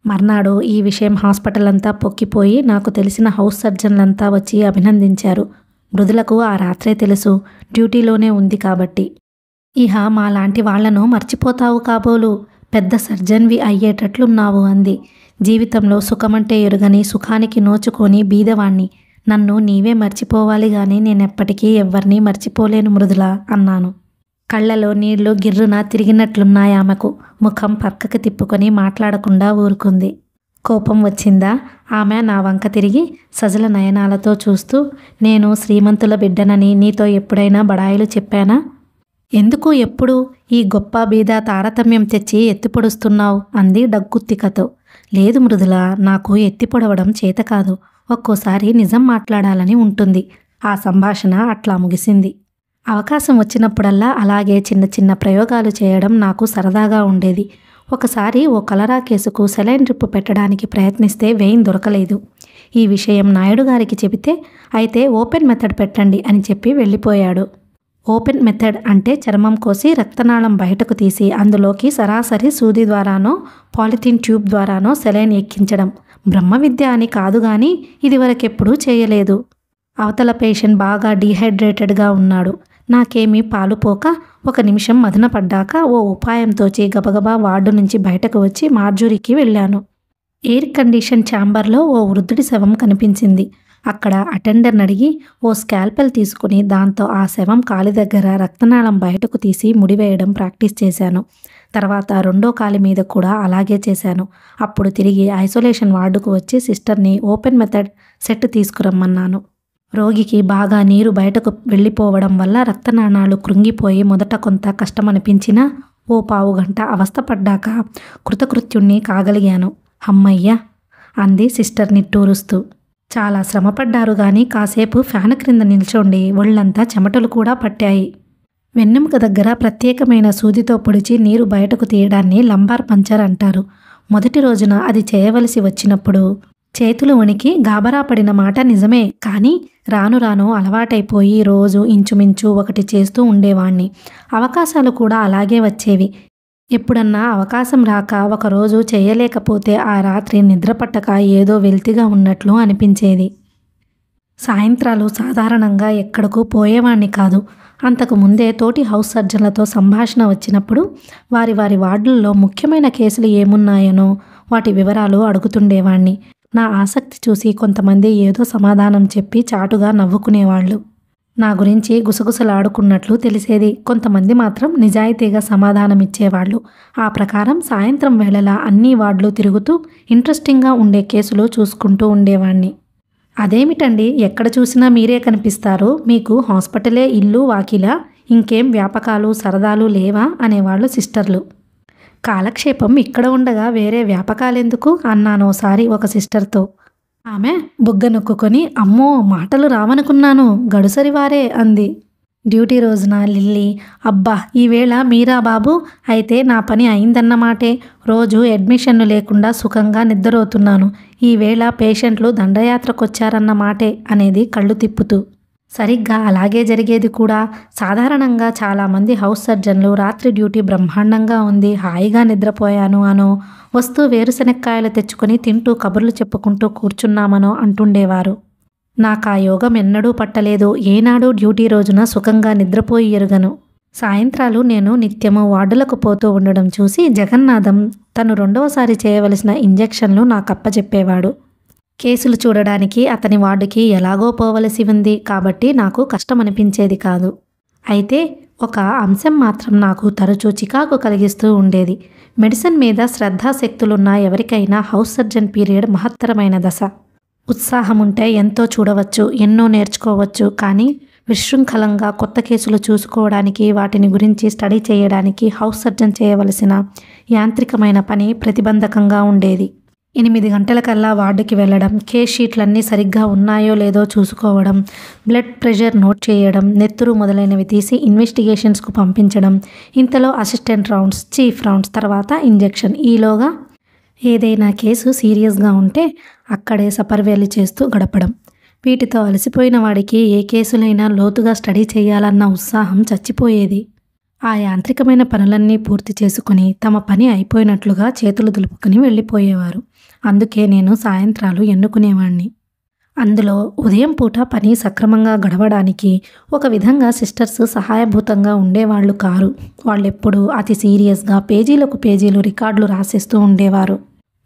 మర్నాడు ఈ విషయం హాస్పిటల్ అంతా పొక్కిపోయి నాకు తెలిసిన హౌస్ సర్జన్లంతా వచ్చి అభినందించారు. మృదులకు ఆ రాత్రే తెలుసు, డ్యూటీలోనే ఉంది కాబట్టి. ఇహ మాలాంటి వాళ్లను మర్చిపోతావు కాబోలు, పెద్ద సర్జన్వి అయ్యేటట్లున్నావు అంది. జీవితంలో సుఖమంటే ఎరుగని, సుఖానికి నోచుకొని బీదవాణ్ణి. నన్ను నీవే మర్చిపోవాలి గాని నేనెప్పటికీ ఎవ్వరినీ మర్చిపోలేను మృదుల అన్నాను. కళ్ళలో నీళ్లు గిర్రున తిరిగినట్లున్నాయామెకు. ముఖం పక్కకి తిప్పుకొని మాట్లాడకుండా ఊరుకుంది. కోపం వచ్చిందా? ఆమె నా వంక తిరిగి సజల నయనాలతో చూస్తూ, నేను శ్రీమంతుల బిడ్డనని నీతో ఎప్పుడైనా బడాయిలు చెప్పానా? ఎందుకు ఎప్పుడు ఈ గొప్ప బీద తారతమ్యం తెచ్చి ఎత్తిపొడుస్తున్నావు అంది డగ్గుత్తికతో. లేదు మృదుల, నాకు ఎత్తిపొడవడం చేత కాదు. ఒక్కోసారి నిజం మాట్లాడాలని ఉంటుంది. ఆ సంభాషణ అట్లా ముగిసింది. అవకాశం వచ్చినప్పుడల్లా అలాగే చిన్న చిన్న ప్రయోగాలు చేయడం నాకు సరదాగా ఉండేది. ఒకసారి ఓ కలరా కేసుకు సెలైన్ డ్రిప్ పెట్టడానికి ప్రయత్నిస్తే వెయిన్ దొరకలేదు. ఈ విషయం నాయుడు గారికి చెబితే, అయితే ఓపెన్ మెథడ్ పెట్టండి అని చెప్పి వెళ్ళిపోయాడు. ఓపెన్ మెథడ్ అంటే చర్మం కోసి రక్తనాళం బయటకు తీసి అందులోకి సరాసరి సూది ద్వారానో పాలిథిన్ ట్యూబ్ ద్వారానో సెలైన్ ఎక్కించడం. బ్రహ్మ విద్య అని కాదు గాని ఇదివరకెప్పుడూ చేయలేదు. అవతల పేషెంట్ బాగా డీహైడ్రేటెడ్గా ఉన్నాడు. నాకేమీ పాలుపోక 1 నిమిషం మదన పడ్డాక ఓ ఉపాయంతోచి గబగబా వార్డు నుంచి బయటకు వచ్చి మార్జురీకి వెళ్ళాను. ఎయిర్ కండిషన్ ఛాంబర్లో ఓ వృద్ధుడి శవం కనిపించింది. అక్కడ అటెండర్ని అడిగి ఓ స్కాల్పెల్ తీసుకుని దాంతో ఆ శవం కాలి దగ్గర రక్తనాళం బయటకు తీసి ముడివేయడం ప్రాక్టీస్ చేశాను. తర్వాత 2వ కాలి మీద కూడా అలాగే చేశాను. అప్పుడు తిరిగి ఐసోలేషన్ వార్డుకు వచ్చి సిస్టర్ని ఓపెన్ మెథడ్ సెట్ తీసుకురమ్మన్నాను. రోగికి బాగా నీరు బయటకు వెళ్ళిపోవడం వల్ల రక్తనాళాలు కృంగిపోయి మొదట కొంత కష్టమనిపించినా ఓ పావుగంట అవస్థపడ్డాక కృతకృత్యుణ్ణి కాగలిగాను. అమ్మయ్య అంది సిస్టర్ నిట్టూరుస్తూ. చాలా శ్రమపడ్డారు గాని కాసేపు ఫ్యాన్ క్రింద నిల్చోండి, ఒళ్ళంతా చెమటలు కూడా పట్టాయి. వెన్నెముక దగ్గర ప్రత్యేకమైన సూదితో పొడిచి నీరు బయటకు తీయడాన్ని లంబార్ పంచర్ అంటారు. మొదటి రోజున అది చేయవలసి వచ్చినప్పుడు చేతులు వణికి గాబరా పడిన మాట నిజమే, కానీ రాను రాను అలవాటైపోయి రోజు ఇంచుమించు 1 చేస్తూ ఉండేవాణ్ణి. అవకాశాలు కూడా అలాగే వచ్చేవి. ఎప్పుడన్నా అవకాశం రాక ఒకరోజు చేయలేకపోతే ఆ రాత్రి నిద్రపట్టక ఏదో వెల్తిగా ఉన్నట్లు అనిపించేది. సాయంత్రాలు సాధారణంగా ఎక్కడకు పోయేవాణ్ణి కాదు. అంతకు ముందే తోటి హౌస్ సర్జన్లతో సంభాషణ వచ్చినప్పుడు వారి వార్డుల్లో ముఖ్యమైన కేసులు ఏమున్నాయనో వాటి వివరాలు అడుగుతుండేవాణ్ణి. నా ఆసక్తి చూసి కొంతమంది ఏదో సమాధానం చెప్పి చాటుగా నవ్వుకునేవాళ్ళు. నా గురించి గుసగుసలాడుకున్నట్లు తెలిసేది. కొంతమంది మాత్రం నిజాయితీగా సమాధానమిచ్చేవాళ్ళు. ఆ ప్రకారం సాయంత్రం వేళలా అన్ని వార్డులు తిరుగుతూ ఇంట్రెస్టింగ్గా ఉండే కేసులు చూసుకుంటూ ఉండేవాణ్ణి. అదేమిటండి, ఎక్కడ చూసినా మీరే కనిపిస్తారు, మీకు హాస్పిటలే ఇల్లు వాకిలా, ఇంకేం వ్యాపకాలు సరదాలు లేవా అనేవాళ్ళు సిస్టర్లు. కాలక్షేపం ఇక్కడ ఉండగా వేరే వ్యాపకాలెందుకు అన్నానోసారి ఒక సిస్టర్తో. ఆమె బుగ్గ నొక్కుకొని, అమ్మో మాటలు రావనుకున్నాను, గడుసరివారే అంది. డ్యూటీ రోజున లిల్లీ, అబ్బా ఈవేళ మీరా బాబు, అయితే నా పని అయిందన్నమాటే. రోజు అడ్మిషన్లు లేకుండా సుఖంగా నిద్రపోతున్నాను. ఈవేళ పేషెంట్లు దండయాత్రకొచ్చారన్నమాటే అనేది కళ్ళు తిప్పుతూ. సరిగ్గా అలాగే జరిగేది కూడా. సాధారణంగా చాలామంది హౌస్ సర్జన్లు రాత్రి డ్యూటీ బ్రహ్మాండంగా ఉంది, హాయిగా నిద్రపోయాను అనో, వస్తూ వేరుశెనక్కాయలు తెచ్చుకొని తింటూ కబుర్లు చెప్పుకుంటూ కూర్చున్నామనో అంటుండేవారు. నాకా యోగం ఎన్నడూ పట్టలేదు. ఏనాడు డ్యూటీ రోజున సుఖంగా నిద్రపోయి ఎరుగను. సాయంత్రాలు నేను నిత్యము వార్డులకు పోతూ ఉండడం చూసి జగన్నాథం తను 2వసారి చేయవలసిన ఇంజెక్షన్లు నాకప్పచెప్పేవాడు. కేసులు చూడడానికి అతని వార్డుకి ఎలాగో పోవలసి ఉంది కాబట్టి నాకు కష్టమనిపించేది కాదు. అయితే ఒక అంశం మాత్రం నాకు తరచూ చికాకు కలిగిస్తూ ఉండేది. మెడిసిన్ మీద శ్రద్ధాశక్తులున్న ఎవరికైనా హౌస్ సర్జన్ పీరియడ్ మహత్తరమైన దశ. ఉత్సాహం ఉంటే ఎంతో చూడవచ్చు, ఎన్నో నేర్చుకోవచ్చు. కానీ విశృంఖలంగా కొత్త కేసులు చూసుకోవడానికి, వాటిని గురించి స్టడీ చేయడానికి హౌస్ సర్జన్ చేయవలసిన యాంత్రికమైన పని ప్రతిబంధకంగా ఉండేది. 8 గంటలకల్లా వార్డుకి వెళ్ళడం, కేస్ షీట్లన్నీ సరిగ్గా ఉన్నాయో లేదో చూసుకోవడం, బ్లడ్ ప్రెషర్ నోట్ చేయడం, నెత్తురు మొదలైనవి తీసి ఇన్వెస్టిగేషన్స్కు పంపించడం, ఇంతలో అసిస్టెంట్ రౌండ్స్, చీఫ్ రౌండ్స్, తర్వాత ఇంజెక్షన్. ఈలోగా ఏదైనా కేసు సీరియస్గా ఉంటే అక్కడే సపర్వేలు చేస్తూ గడపడం. వీటితో అలసిపోయిన వాడికి ఏ కేసులైనా లోతుగా స్టడీ చేయాలన్న ఉత్సాహం చచ్చిపోయేది. ఆ యాంత్రికమైన పనులన్నీ పూర్తి చేసుకుని తమ పని అయిపోయినట్లుగా చేతులు దులుపుకుని వెళ్ళిపోయేవారు. అందుకే నేను సాయంత్రాలు ఎన్నుకునేవాణ్ణి. అందులో ఉదయం పూట పని సక్రమంగా గడవడానికి ఒక విధంగా సిస్టర్స్ సహాయభూతంగా ఉండేవాళ్లు కారు. వాళ్ళెప్పుడూ అతి సీరియస్గా పేజీలకు పేజీలు రికార్డులు రాసేస్తూ ఉండేవారు.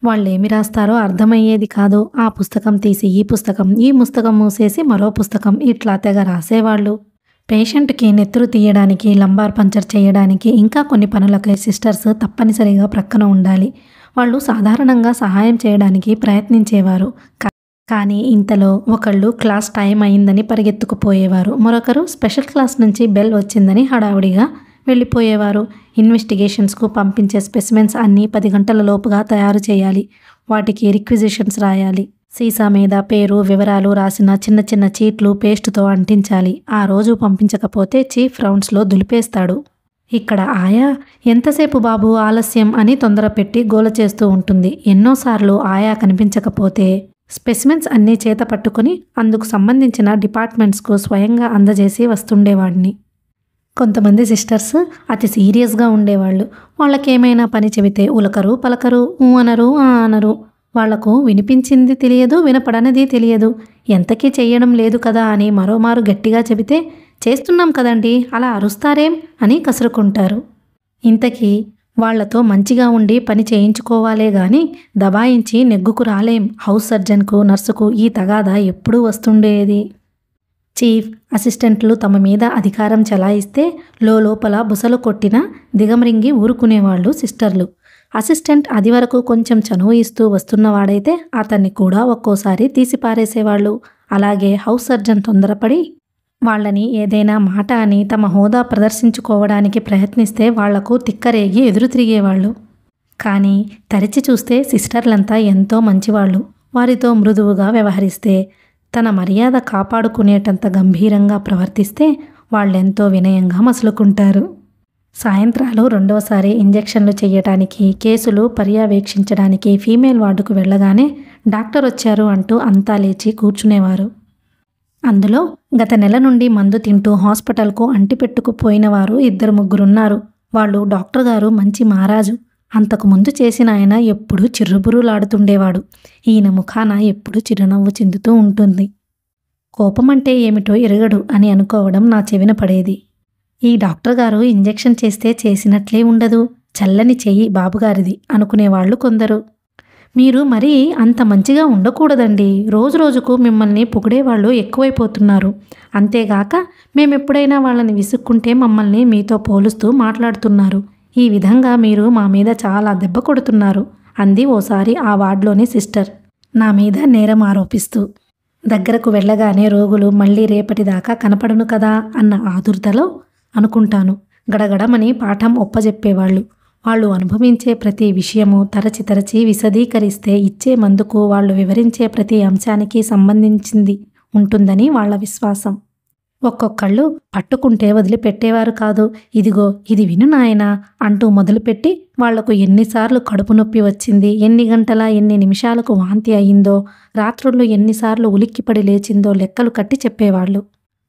వాళ్ళేమి రాస్తారో అర్థమయ్యేది కాదు. ఆ పుస్తకం తీసి ఈ పుస్తకం, ఈ పుస్తకం మూసేసి మరో పుస్తకం, ఇట్లా తెగ రాసేవాళ్ళు. పేషెంట్కి నెత్తురు తీయడానికి, లంబార్ పంచర్ చేయడానికి, ఇంకా కొన్ని పనులకై సిస్టర్స్ తప్పనిసరిగా ప్రక్కన ఉండాలి. వాళ్ళు సాధారణంగా సహాయం చేయడానికి ప్రయత్నించేవారు. కానీ ఇంతలో ఒకళ్ళు క్లాస్ టైం అయిందని పరిగెత్తుకుపోయేవారు. మరొకరు స్పెషల్ క్లాస్ నుంచి బెల్ వచ్చిందని హడావుడిగా వెళ్ళిపోయేవారు. ఇన్వెస్టిగేషన్స్కు పంపించే స్పెసిమెన్స్ అన్నీ 10 గంటల లోపుగా తయారు చేయాలి. వాటికి రిక్విజిషన్స్ రాయాలి. సీసా మీద పేరు, వివరాలు రాసిన చిన్న చిన్న చీట్లు పేస్టుతో అంటించాలి. ఆ రోజు పంపించకపోతే చీఫ్ రౌండ్స్లో దులిపేస్తాడు. ఇక్కడ ఆయా ఎంతసేపు బాబు ఆలస్యం అని తొందర పెట్టి గోల చేస్తూ ఉంటుంది. ఎన్నోసార్లు ఆయా కనిపించకపోతే స్పెసిమెన్స్ అన్నీ చేత పట్టుకుని అందుకు సంబంధించిన డిపార్ట్మెంట్స్కు స్వయంగా అందజేసి వస్తుండేవాడిని. కొంతమంది సిస్టర్స్ అతి సీరియస్గా ఉండేవాళ్ళు. వాళ్ళకేమైనా పని చెబితే ఉలకరు, పలకరు, ఊ అనరు, ఆ అనరు. వాళ్లకు వినిపించింది తెలియదు, వినపడనిది తెలియదు. ఎంతకీ చెయ్యడం లేదు కదా అని మరోమారు గట్టిగా చెబితే చేస్తున్నాం కదండి, అలా అరుస్తారేం అని కసురుకుంటారు. ఇంతకీ వాళ్లతో మంచిగా ఉండి పని చేయించుకోవాలే గాని దబాయించి నెగ్గుకు రాలేం. హౌస్ సర్జన్కు, నర్సుకు ఈ తగాదా ఎప్పుడూ వస్తుండేది. చీఫ్, అసిస్టెంట్లు తమ మీద అధికారం చెలాయిస్తే లోపల బుసలు కొట్టినా దిగమరింగి ఊరుకునేవాళ్ళు సిస్టర్లు. అసిస్టెంట్ అది వరకు కొంచెం చనువు ఇస్తూ వస్తున్నవాడైతే అతన్ని కూడా ఒక్కోసారి తీసిపారేసేవాళ్ళు. అలాగే హౌస్ సర్జన్ తొందరపడి వాళ్ళని ఏదైనా మాట అని తమ హోదా ప్రదర్శించుకోవడానికి ప్రయత్నిస్తే వాళ్లకు తిక్కరేగి ఎదురు తిరిగేవాళ్ళు. కానీ తరిచి చూస్తే సిస్టర్లంతా ఎంతో మంచివాళ్ళు. వారితో మృదువుగా వ్యవహరిస్తే, తన మర్యాద కాపాడుకునేటంత గంభీరంగా ప్రవర్తిస్తే వాళ్ళెంతో వినయంగా మసులుకుంటారు. సాయంత్రాలు రెండోసారి ఇంజెక్షన్లు చేయటానికి, కేసులు పర్యవేక్షించడానికి ఫీమేల్ వార్డుకు వెళ్ళగానే డాక్టర్ వచ్చారు అంటూ అంతా లేచి కూర్చునేవారు. అందులో గత నెల నుండి మందు తింటూ హాస్పిటల్కు అంటిపెట్టుకుపోయినవారు 2-3 ఉన్నారు. వాళ్ళు డాక్టర్ గారు మంచి మహారాజు. అంతకుముందు చేసిన ఆయన ఎప్పుడూ చిర్రుబుర్రులాడుతుండేవాడు. ఈయన ముఖాన ఎప్పుడూ చిరునవ్వు చిందుతూ ఉంటుంది. కోపమంటే ఏమిటో ఎరగడు అని అనుకోవడం నా చెవిన పడేది. ఈ డాక్టర్ గారు ఇంజెక్షన్ చేస్తే చేసినట్లే ఉండదు, చల్లని చెయ్యి బాబుగారిది అనుకునేవాళ్లు కొందరు. మీరు మరీ అంత మంచిగా ఉండకూడదండి, రోజురోజుకు మిమ్మల్ని పొగిడేవాళ్ళు ఎక్కువైపోతున్నారు. అంతేగాక మేమెప్పుడైనా వాళ్ళని విసుక్కుంటే మమ్మల్ని మీతో పోలుస్తూ మాట్లాడుతున్నారు. ఈ విధంగా మీరు మా మీద చాలా దెబ్బ కొడుతున్నారు అంది ఓసారి ఆ వార్డులోని సిస్టర్ నా మీద నేరం ఆరోపిస్తూ. దగ్గరకు వెళ్ళగానే రోగులు మళ్ళీ రేపటిదాకా కనపడను కదా అన్న ఆదుర్దలో అనుకుంటాను గడగడమని పాఠం ఒప్పజెప్పేవాళ్ళు. వాళ్ళు అనుభవించే ప్రతి విషయము తరచి విశదీకరిస్తే ఇచ్చే మందుకు వాళ్ళు వివరించే ప్రతి అంశానికి సంబంధించింది ఉంటుందని వాళ్ళ విశ్వాసం. ఒక్కొక్కళ్ళు పట్టుకుంటే వదిలిపెట్టేవారు కాదు. ఇదిగో ఇది విను నాయనా అంటూ మొదలుపెట్టి వాళ్లకు ఎన్నిసార్లు కడుపు నొప్పి వచ్చింది, ఎన్ని గంటల ఎన్ని నిమిషాలకు వాంతి అయిందో, రాత్రుళ్ళు ఎన్నిసార్లు ఉలిక్కిపడి లేచిందో లెక్కలు కట్టి చెప్పేవాళ్ళు.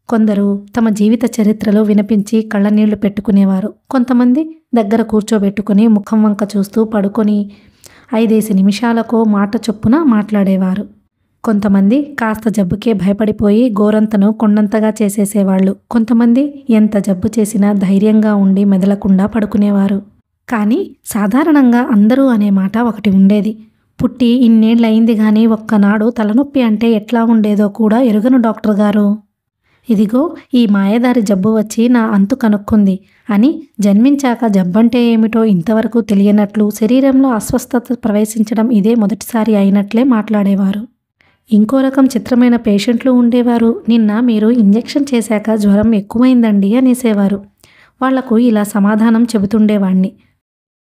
కొందరు తమ జీవిత చరిత్రలో వినిపించి కళ్ళనీళ్లు పెట్టుకునేవారు. కొంతమంది దగ్గర కూర్చోబెట్టుకుని ముఖం వంక చూస్తూ పడుకొని 5 నిమిషాలకో మాట చొప్పున మాట్లాడేవారు. కొంతమంది కాస్త జబ్బుకే భయపడిపోయి గోరంతను కొండంతగా చేసేసేవాళ్ళు. కొంతమంది ఎంత జబ్బు చేసినా ధైర్యంగా ఉండి మెదలకుండా పడుకునేవారు. కానీ సాధారణంగా అందరూ అనే మాట ఒకటి ఉండేది. పుట్టి ఇన్నేళ్లయింది గాని ఒక్కనాడు తలనొప్పి అంటే ఎట్లా ఉండేదో కూడా ఎరుగను డాక్టర్ గారు. ఇదిగో ఈ మాయదారి జబ్బు వచ్చి నా అంతు కనుక్కుంది అని, జన్మించాక జబ్బంటే ఏమిటో ఇంతవరకు తెలియనట్లు, శరీరంలో అస్వస్థత ప్రవేశించడం ఇదే మొదటిసారి అయినట్లే మాట్లాడేవారు. ఇంకో రకం చిత్రమైన పేషెంట్లు ఉండేవారు. నిన్న మీరు ఇంజెక్షన్ చేశాక జ్వరం ఎక్కువైందండి అనేసేవారు. వాళ్లకు ఇలా సమాధానం చెబుతుండేవాణ్ణి.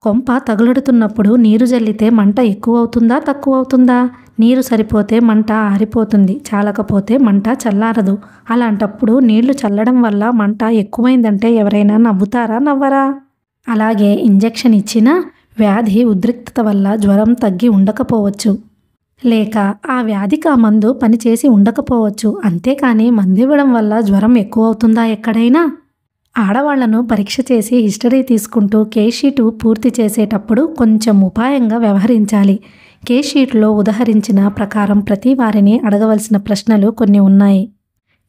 కొంప తగులడుతున్నప్పుడు నీరు జల్లితే మంట ఎక్కువవుతుందా తక్కువవుతుందా? నీరు సరిపోతే మంట ఆరిపోతుంది, చాలకపోతే మంట చల్లారదు. అలాంటప్పుడు నీళ్లు చల్లడం వల్ల మంట ఎక్కువైందంటే ఎవరైనా నవ్వుతారా నవ్వరా? అలాగే ఇంజెక్షన్ ఇచ్చినా వ్యాధి ఉద్రిక్తత వల్ల జ్వరం తగ్గి ఉండకపోవచ్చు, లేక ఆ వ్యాధికి ఆ మందు పనిచేసి ఉండకపోవచ్చు. అంతేకాని మందివ్వడం వల్ల జ్వరం ఎక్కువవుతుందా ఎక్కడైనా? ఆడవాళ్లను పరీక్ష చేసి హిస్టరీ తీసుకుంటూ కేస్ షీటు పూర్తి చేసేటప్పుడు కొంచెం ఉపాయంగా వ్యవహరించాలి. కేస్ షీట్లో ఉదహరించిన ప్రకారం ప్రతి వారిని అడగవలసిన ప్రశ్నలు కొన్ని ఉన్నాయి.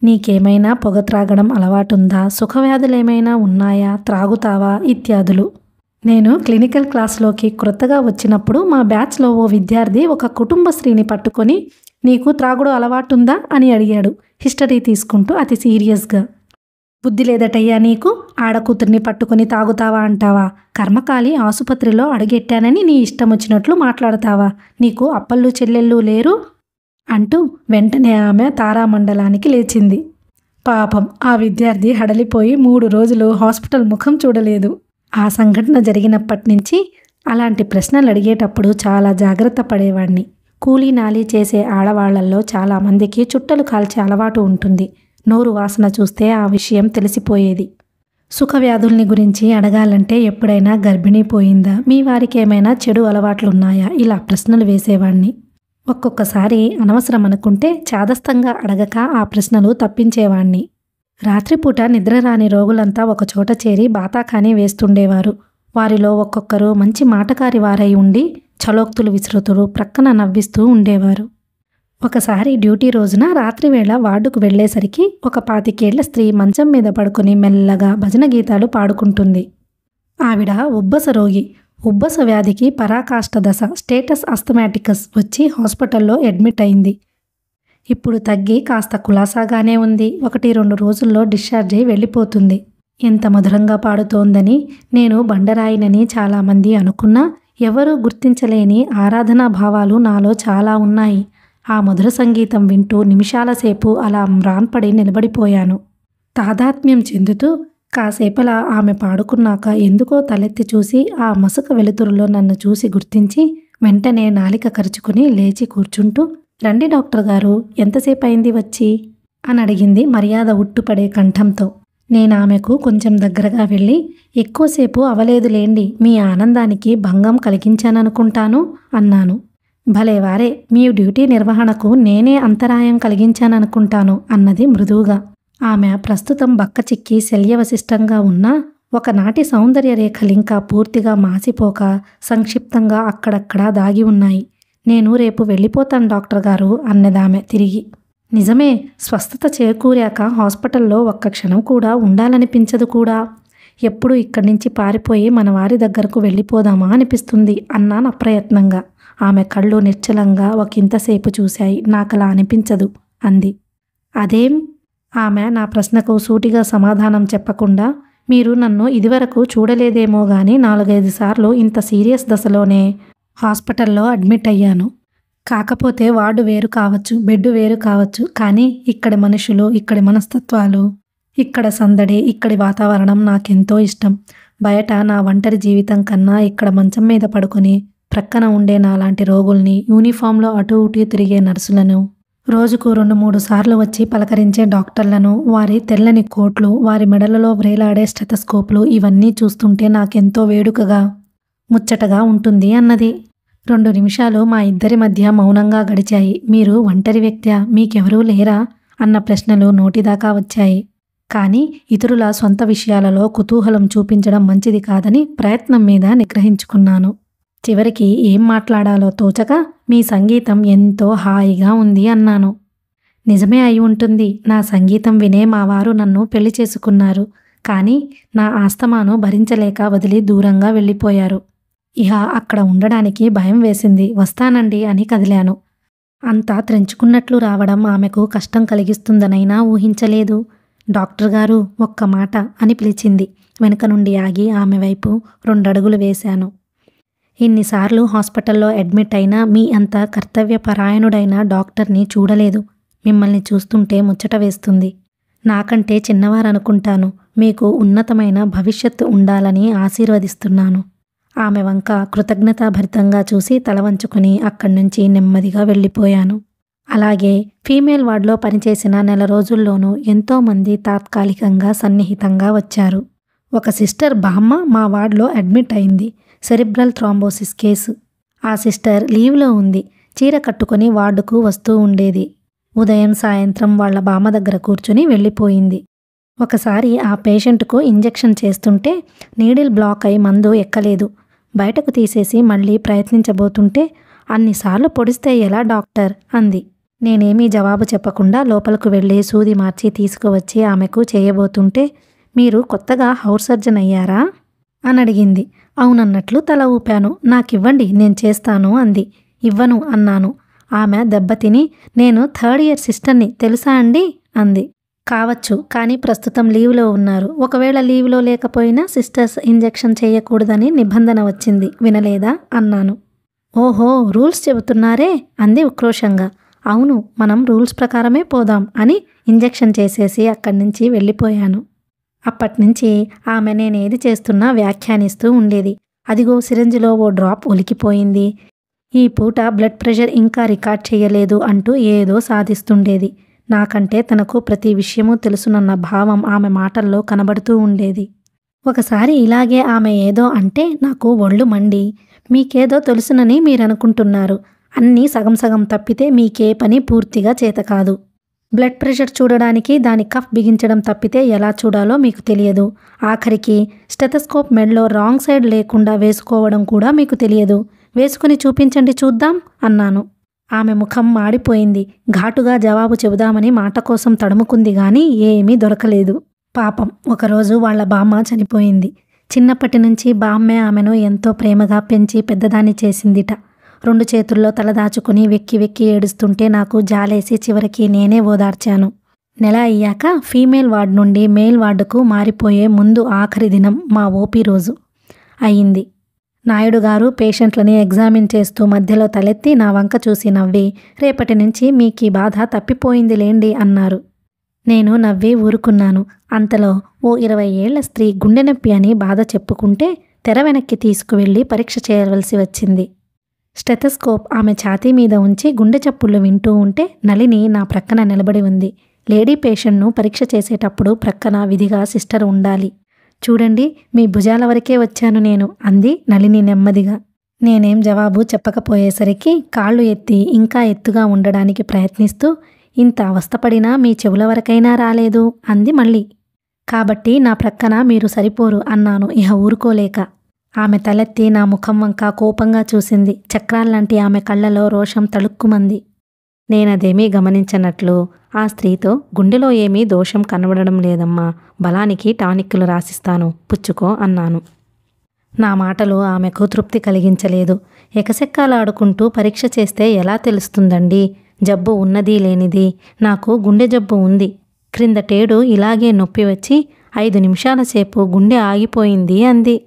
నీకేమైనా పొగ త్రాగడం అలవాటుందా? సుఖవ్యాధులేమైనా ఉన్నాయా? త్రాగుతావా? ఇత్యాదులు. నేను క్లినికల్ క్లాస్లోకి క్రొత్తగా వచ్చినప్పుడు మా బ్యాచ్లో ఓ విద్యార్థి ఒక కుటుంబ స్త్రీని పట్టుకొని నీకు త్రాగుడు అలవాటుందా అని అడిగాడు, హిస్టరీ తీసుకుంటూ అతి సీరియస్గా. బుద్ధి లేదటయ్యా నీకు? ఆడకూతుర్ని పట్టుకొని తాగుతావా అంటావా? కర్మకాలి ఆసుపత్రిలో అడుగెట్టానని నీ ఇష్టం వచ్చినట్లు మాట్లాడతావా? నీకు అప్పళ్ళు చెల్లెళ్ళు లేరు అంటూ వెంటనే ఆమె తారామండలానికి లేచింది. పాపం ఆ విద్యార్థి హడలిపోయి 3 రోజులు హాస్పిటల్ ముఖం చూడలేదు. ఆ సంఘటన జరిగినప్పటి నుంచి అలాంటి ప్రశ్నలు అడిగేటప్పుడు చాలా జాగ్రత్త పడేవాణ్ణి. కూలీ నాలీ చేసే ఆడవాళ్లల్లో చాలామందికి చుట్టలు కాల్చే అలవాటు ఉంటుంది. నోరు వాసన చూస్తే ఆ విషయం తెలిసిపోయేది. సుఖవ్యాధుల్ని గురించి అడగాలంటే ఎప్పుడైనా గర్భిణీ పోయిందా? మీ వారికి ఏమైనా చెడు అలవాట్లున్నాయా? ఇలా ప్రశ్నలు వేసేవాణ్ణి. ఒక్కొక్కసారి అనవసరం అనుకుంటే చాదస్తంగా అడగక ఆ ప్రశ్నలు తప్పించేవాణ్ణి. రాత్రిపూట నిద్ర రాని రోగులంతా ఒకచోట చేరి బాతాఖానీ వేస్తుండేవారు. వారిలో ఒక్కొక్కరు మంచి మాటకారి వారై ఉండి చలోక్తులు విసురుతూ ప్రక్కన నవ్విస్తూ ఉండేవారు. ఒకసారి డ్యూటీ రోజున రాత్రివేళ వార్డుకు వెళ్లేసరికి ఒక 25 ఏళ్ల స్త్రీ మంచం మీద పడుకుని మెల్లగా భజన గీతాలు పాడుకుంటుంది. ఆవిడ ఉబ్బస రోగి. ఉబ్బస వ్యాధికి పరాకాష్ఠ దశ స్టేటస్ అస్థమాటికస్ వచ్చి హాస్పిటల్లో అడ్మిట్ అయింది. ఇప్పుడు తగ్గి కాస్త కులాసాగానే ఉంది. 1-2 రోజుల్లో డిశ్చార్జ్ అయి వెళ్ళిపోతుంది. ఎంత మధురంగా పాడుతోందని నేను బండరాయినని చాలామంది అనుకున్నా ఎవరూ గుర్తించలేని ఆరాధనా భావాలు నాలో చాలా ఉన్నాయి. ఆ మధుర సంగీతం వింటూ నిమిషాల సేపు అలా మ్రాన్పడి నిలబడిపోయాను. తాదాత్మ్యం చెందుతూ కాసేపలా ఆమె పాడుకున్నాక ఎందుకో తలెత్తి చూసి ఆ మసక వెలుతురులో నన్ను చూసి గుర్తించి వెంటనే నాలిక కరుచుకుని లేచి కూర్చుంటూ, రండి డాక్టర్ గారు, ఎంతసేపు అయింది వచ్చి అని అడిగింది మర్యాద ఉట్టుపడే కంఠంతో. నేనామెకు కొంచెం దగ్గరగా వెళ్ళి, ఎక్కువసేపు అవలేదులేండి, మీ ఆనందానికి భంగం కలిగించాననుకుంటాను అన్నాను. భలేవారే, మీ డ్యూటీ నిర్వహణకు నేనే అంతరాయం కలిగించాననుకుంటాను అన్నది మృదువుగా. ఆమె ప్రస్తుతం బక్కచిక్కి శల్యవశిష్టంగా ఉన్నా ఒకనాటి సౌందర్య రేఖలింకా పూర్తిగా మాసిపోక సంక్షిప్తంగా అక్కడక్కడా దాగి ఉన్నాయి. నేను రేపు వెళ్ళిపోతాను డాక్టర్ గారు అన్నదామె తిరిగి. నిజమే, స్వస్థత చేకూరాక హాస్పిటల్లో ఒక్క క్షణం కూడా ఉండాలనిపించదు కూడా. ఎప్పుడు ఇక్కడి నుంచి పారిపోయి మన వారి దగ్గరకు వెళ్ళిపోదామా అనిపిస్తుంది అన్నాను అప్రయత్నంగా. ఆమె కళ్ళు నిశ్చలంగా ఒకంతసేపు చూశాయి. నాకలా అనిపించదు అంది. అదేం? ఆమె నా ప్రశ్నకు సూటిగా సమాధానం చెప్పకుండా, మీరు నన్ను ఇదివరకు చూడలేదేమో గాని 4-5 సార్లు ఇంత సీరియస్ దశలోనే హాస్పిటల్లో అడ్మిట్ అయ్యాను. కాకపోతే వార్డు వేరు కావచ్చు, బెడ్ వేరు కావచ్చు, కానీ ఇక్కడి మనుషులు, ఇక్కడి మనస్తత్వాలు, ఇక్కడ సందడి, ఇక్కడి వాతావరణం నాకెంతో ఇష్టం. బయట నా ఒంటరి జీవితం కన్నా ఇక్కడ మంచం మీద పడుకొని ప్రక్కన ఉండే నాలాంటి రోగుల్ని, యూనిఫామ్లో అటూ ఇటూ తిరిగే నర్సులను, రోజుకు 2-3 సార్లు వచ్చి పలకరించే డాక్టర్లను, వారి తెల్లని కోట్లు, వారి మెడలలో వ్రేలాడే స్టెథోస్కోప్లు ఇవన్నీ చూస్తుంటే నాకెంతో వేడుకగా, ముచ్చటగా ఉంటుంది అన్నది. 2 నిమిషాలు మా ఇద్దరి మధ్య మౌనంగా గడిచాయి. మీరు ఒంటరి వ్యక్త్యా? మీకెవరూ లేరా అన్న ప్రశ్నలు నోటిదాకా వచ్చాయి. కానీ ఇతరుల సొంత విషయాలలో కుతూహలం చూపించడం మంచిది కాదని ప్రయత్నం మీద నిగ్రహించుకున్నాను. చివరికి ఏం మాట్లాడాలో తోచక, మీ సంగీతం ఎంతో హాయిగా ఉంది అన్నాను. నిజమే అయి ఉంటుంది. నా సంగీతం వినే మా వారు నన్ను పెళ్లి చేసుకున్నారు. కానీ నా ఆస్తమాను భరించలేక వదిలి దూరంగా వెళ్ళిపోయారు. ఇహ అక్కడ ఉండడానికి భయం వేసింది. వస్తానండి అని కదిలాను. అంతా త్రెంచుకున్నట్లు రావడం ఆమెకు కష్టం కలిగిస్తుందనైనా ఊహించలేదు. డాక్టర్ గారు, ఒక్క మాట అని పిలిచింది. వెనుక నుండి ఆగి ఆమె వైపు 2 అడుగులు వేశాను. ఇన్నిసార్లు హాస్పిటల్లో అడ్మిట్ అయినా మీ అంత కర్తవ్యపరాయణుడైన డాక్టర్ని చూడలేదు. మిమ్మల్ని చూస్తుంటే ముచ్చట వేస్తుంది. నాకంటే చిన్నవారనుకుంటాను. మీకు ఉన్నతమైన భవిష్యత్తు ఉండాలని ఆశీర్వదిస్తున్నాను. ఆమె వంక కృతజ్ఞతాభరితంగా చూసి తల వంచుకుని అక్కడి నుంచి నెమ్మదిగా వెళ్ళిపోయాను. అలాగే ఫీమేల్ వార్డులో పనిచేసిన నెల రోజుల్లోనూ ఎంతోమంది తాత్కాలికంగా సన్నిహితంగా వచ్చారు. ఒక సిస్టర్ బామ్మ మా వార్డులో అడ్మిట్ అయింది. Cerebral thrombosis case. ఆ సిస్టర్ లీవ్లో ఉంది. చీర కట్టుకుని వార్డుకు వస్తూ ఉండేది. ఉదయం సాయంత్రం వాళ్ళ బామ్మ దగ్గర కూర్చుని వెళ్ళిపోయింది. ఒకసారి ఆ పేషెంట్కు ఇంజెక్షన్ చేస్తుంటే నీడిల్ బ్లాక్ అయి మందు ఎక్కలేదు. బయటకు తీసేసి మళ్ళీ ప్రయత్నించబోతుంటే అన్నిసార్లు పొడిస్తే ఎలా డాక్టర్ అంది. నేనేమీ జవాబు చెప్పకుండా లోపలకు వెళ్ళి సూది మార్చి తీసుకువచ్చి ఆమెకు చేయబోతుంటే, మీరు కొత్తగా హౌస్ సర్జన్ అయ్యారా అని అడిగింది. అవునన్నట్లు తల ఊపాను. నాకివ్వండి, నేను చేస్తాను అంది. ఇవ్వను అన్నాను. ఆమె దెబ్బతిని, నేను 3rd ఇయర్ సిస్టర్ని తెలుసా అండి అంది. కావచ్చు, కానీ ప్రస్తుతం లీవ్లో ఉన్నారు. ఒకవేళ లీవ్లో లేకపోయినా సిస్టర్స్ ఇంజెక్షన్ చేయకూడదని నిబంధన వచ్చింది, వినలేదా అన్నాను. ఓహో, రూల్స్ చెబుతున్నారే అంది ఉక్రోషంగా. అవును, మనం రూల్స్ ప్రకారమే పోదాం అని ఇంజెక్షన్ చేసేసి అక్కడి నుంచి వెళ్ళిపోయాను. అప్పట్నుంచి ఆమె నేనేది చేస్తున్నా వ్యాఖ్యానిస్తూ ఉండేది. అదిగో సిరంజిలో ఓ డ్రాప్ ఒలికిపోయింది, ఈ పూట బ్లడ్ ప్రెషర్ ఇంకా రికార్డ్ చేయలేదు అంటూ ఏదో సాధిస్తుండేది. నాకంటే తనకు ప్రతి విషయమూ తెలుసునన్న భావం ఆమె మాటల్లో కనబడుతూ ఉండేది. ఒకసారి ఇలాగే ఆమె ఏదో అంటే నాకు ఒళ్ళు మండి, మీకేదో తెలుసునని మీరనుకుంటున్నారు. అన్నీ సగం సగం తప్పితే మీకే పని పూర్తిగా చేత కాదు. బ్లడ్ ప్రెషర్ చూడడానికి దాని కఫ్ బిగించడం తప్పితే ఎలా చూడాలో మీకు తెలియదు. ఆఖరికి స్టెథోస్కోప్ మెడలో రాంగ్ సైడ్ లేకుండా వేసుకోవడం కూడా మీకు తెలియదు. వేసుకుని చూపించండి చూద్దాం అన్నాను. ఆమె ముఖం మాడిపోయింది. ఘాటుగా జవాబు చెబుదామని మాట కోసం తడుముకుంది గాని ఏమీ దొరకలేదు. పాపం, ఒకరోజు వాళ్ల బామ్మ చనిపోయింది. చిన్నప్పటి నుంచి బామ్మే ఆమెను ఎంతో ప్రేమగా పెంచి పెద్దదాన్ని చేసిందిట. 2 చేతుల్లో తలదాచుకుని వెక్కి వెక్కి ఏడుస్తుంటే నాకు జాలేసి చివరికి నేనే ఓదార్చాను. నెల అయ్యాక ఫీమేల్ వార్డు నుండి మేల్ వార్డుకు మారిపోయే ముందు ఆఖరి దినం మా ఓపీ రోజు అయింది. నాయుడు గారు పేషెంట్లని ఎగ్జామిన్ చేస్తూ మధ్యలో తలెత్తి నా వంక చూసి నవ్వి, రేపటి నుంచి మీకీ బాధ తప్పిపోయిందిలేండి అన్నారు. నేను నవ్వి ఊరుకున్నాను. అంతలో ఓ 20 ఏళ్ల స్త్రీ గుండె నొప్పి అని బాధ చెప్పుకుంటే తెర వెనక్కి తీసుకువెళ్ళి పరీక్ష చేయవలసి వచ్చింది. స్టెథోస్కోప్ ఆమె ఛాతీ మీద ఉంచి గుండె చప్పుళ్ళు వింటూ ఉంటే నళిని నా ప్రక్కన నిలబడి ఉంది. లేడీ పేషెంట్ను పరీక్ష చేసేటప్పుడు ప్రక్కన విధిగా సిస్టర్ ఉండాలి. చూడండి, మీ భుజాల వరకే వచ్చాను నేను అంది నళిని నెమ్మదిగా. నేనేం జవాబు చెప్పకపోయేసరికి కాళ్ళు ఎత్తి ఇంకా ఎత్తుగా ఉండడానికి ప్రయత్నిస్తూ, ఇంత అవస్థపడినా మీ చెవుల వరకైనా రాలేదు అంది మళ్ళీ. కాబట్టి నా ప్రక్కన మీరు సరిపోరు అన్నాను ఇహ ఊరుకోలేక. ఆమె తలెత్తి నా ముఖం వంక కోపంగా చూసింది. చక్రాల్లాంటి ఆమె కళ్ళలో రోషం తళుక్కుమంది. నేనదేమీ గమనించనట్లు ఆ స్త్రీతో, గుండెలో ఏమీ దోషం కనబడడం లేదమ్మా, బలానికి టానిక్కులు రాసిస్తాను, పుచ్చుకో అన్నాను. నా మాటలు ఆమెకు తృప్తి కలిగించలేదు. ఎకసెక్కాలాడుకుంటూ పరీక్ష చేస్తే ఎలా తెలుస్తుందండి? జబ్బు ఉన్నది లేనిది. నాకు గుండె జబ్బు ఉంది. క్రిందటేడు ఇలాగే నొప్పి వచ్చి 5 నిమిషాల సేపు గుండె ఆగిపోయింది అంది.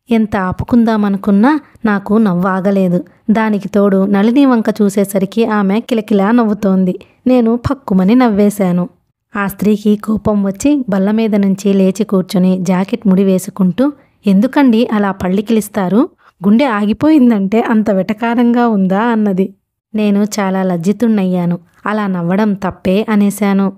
ఎంత ఆపుకుందామనుకున్నా నాకు నవ్వాగలేదు. దానికి తోడు నళిని వంక చూసేసరికి ఆమె కిలకిలా నవ్వుతోంది. నేను పక్కుమని నవ్వేశాను. ఆ స్త్రీకి కోపం వచ్చి బల్ల మీద నుంచి లేచి కూర్చుని జాకెట్ ముడి వేసుకుంటూ, ఎందుకండి అలా పళ్ళికిలిస్తారు? గుండె ఆగిపోయిందంటే అంత వెటకారంగా ఉందా అన్నది. నేను చాలా లజ్జితుణ్ణయ్యాను. అలా నవ్వడం తప్పే అనేశాను.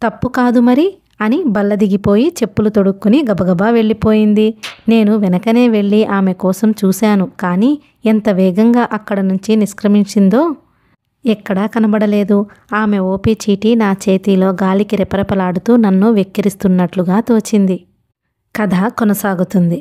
తప్పు కాదు మరి అని బల్ల దిగిపోయి చెప్పులు తొడుక్కుని గబగబా వెళ్ళిపోయింది. నేను వెనకనే వెళ్ళి ఆమె కోసం చూశాను. కానీ ఎంత వేగంగా అక్కడ నుంచి నిష్క్రమించిందో ఎక్కడా కనబడలేదు. ఆమె ఓపీ చీటీ నా చేతిలో గాలికి రెపరెపలాడుతూ నన్ను వెక్కిరిస్తున్నట్లుగా తోచింది. కథ కొనసాగుతుంది.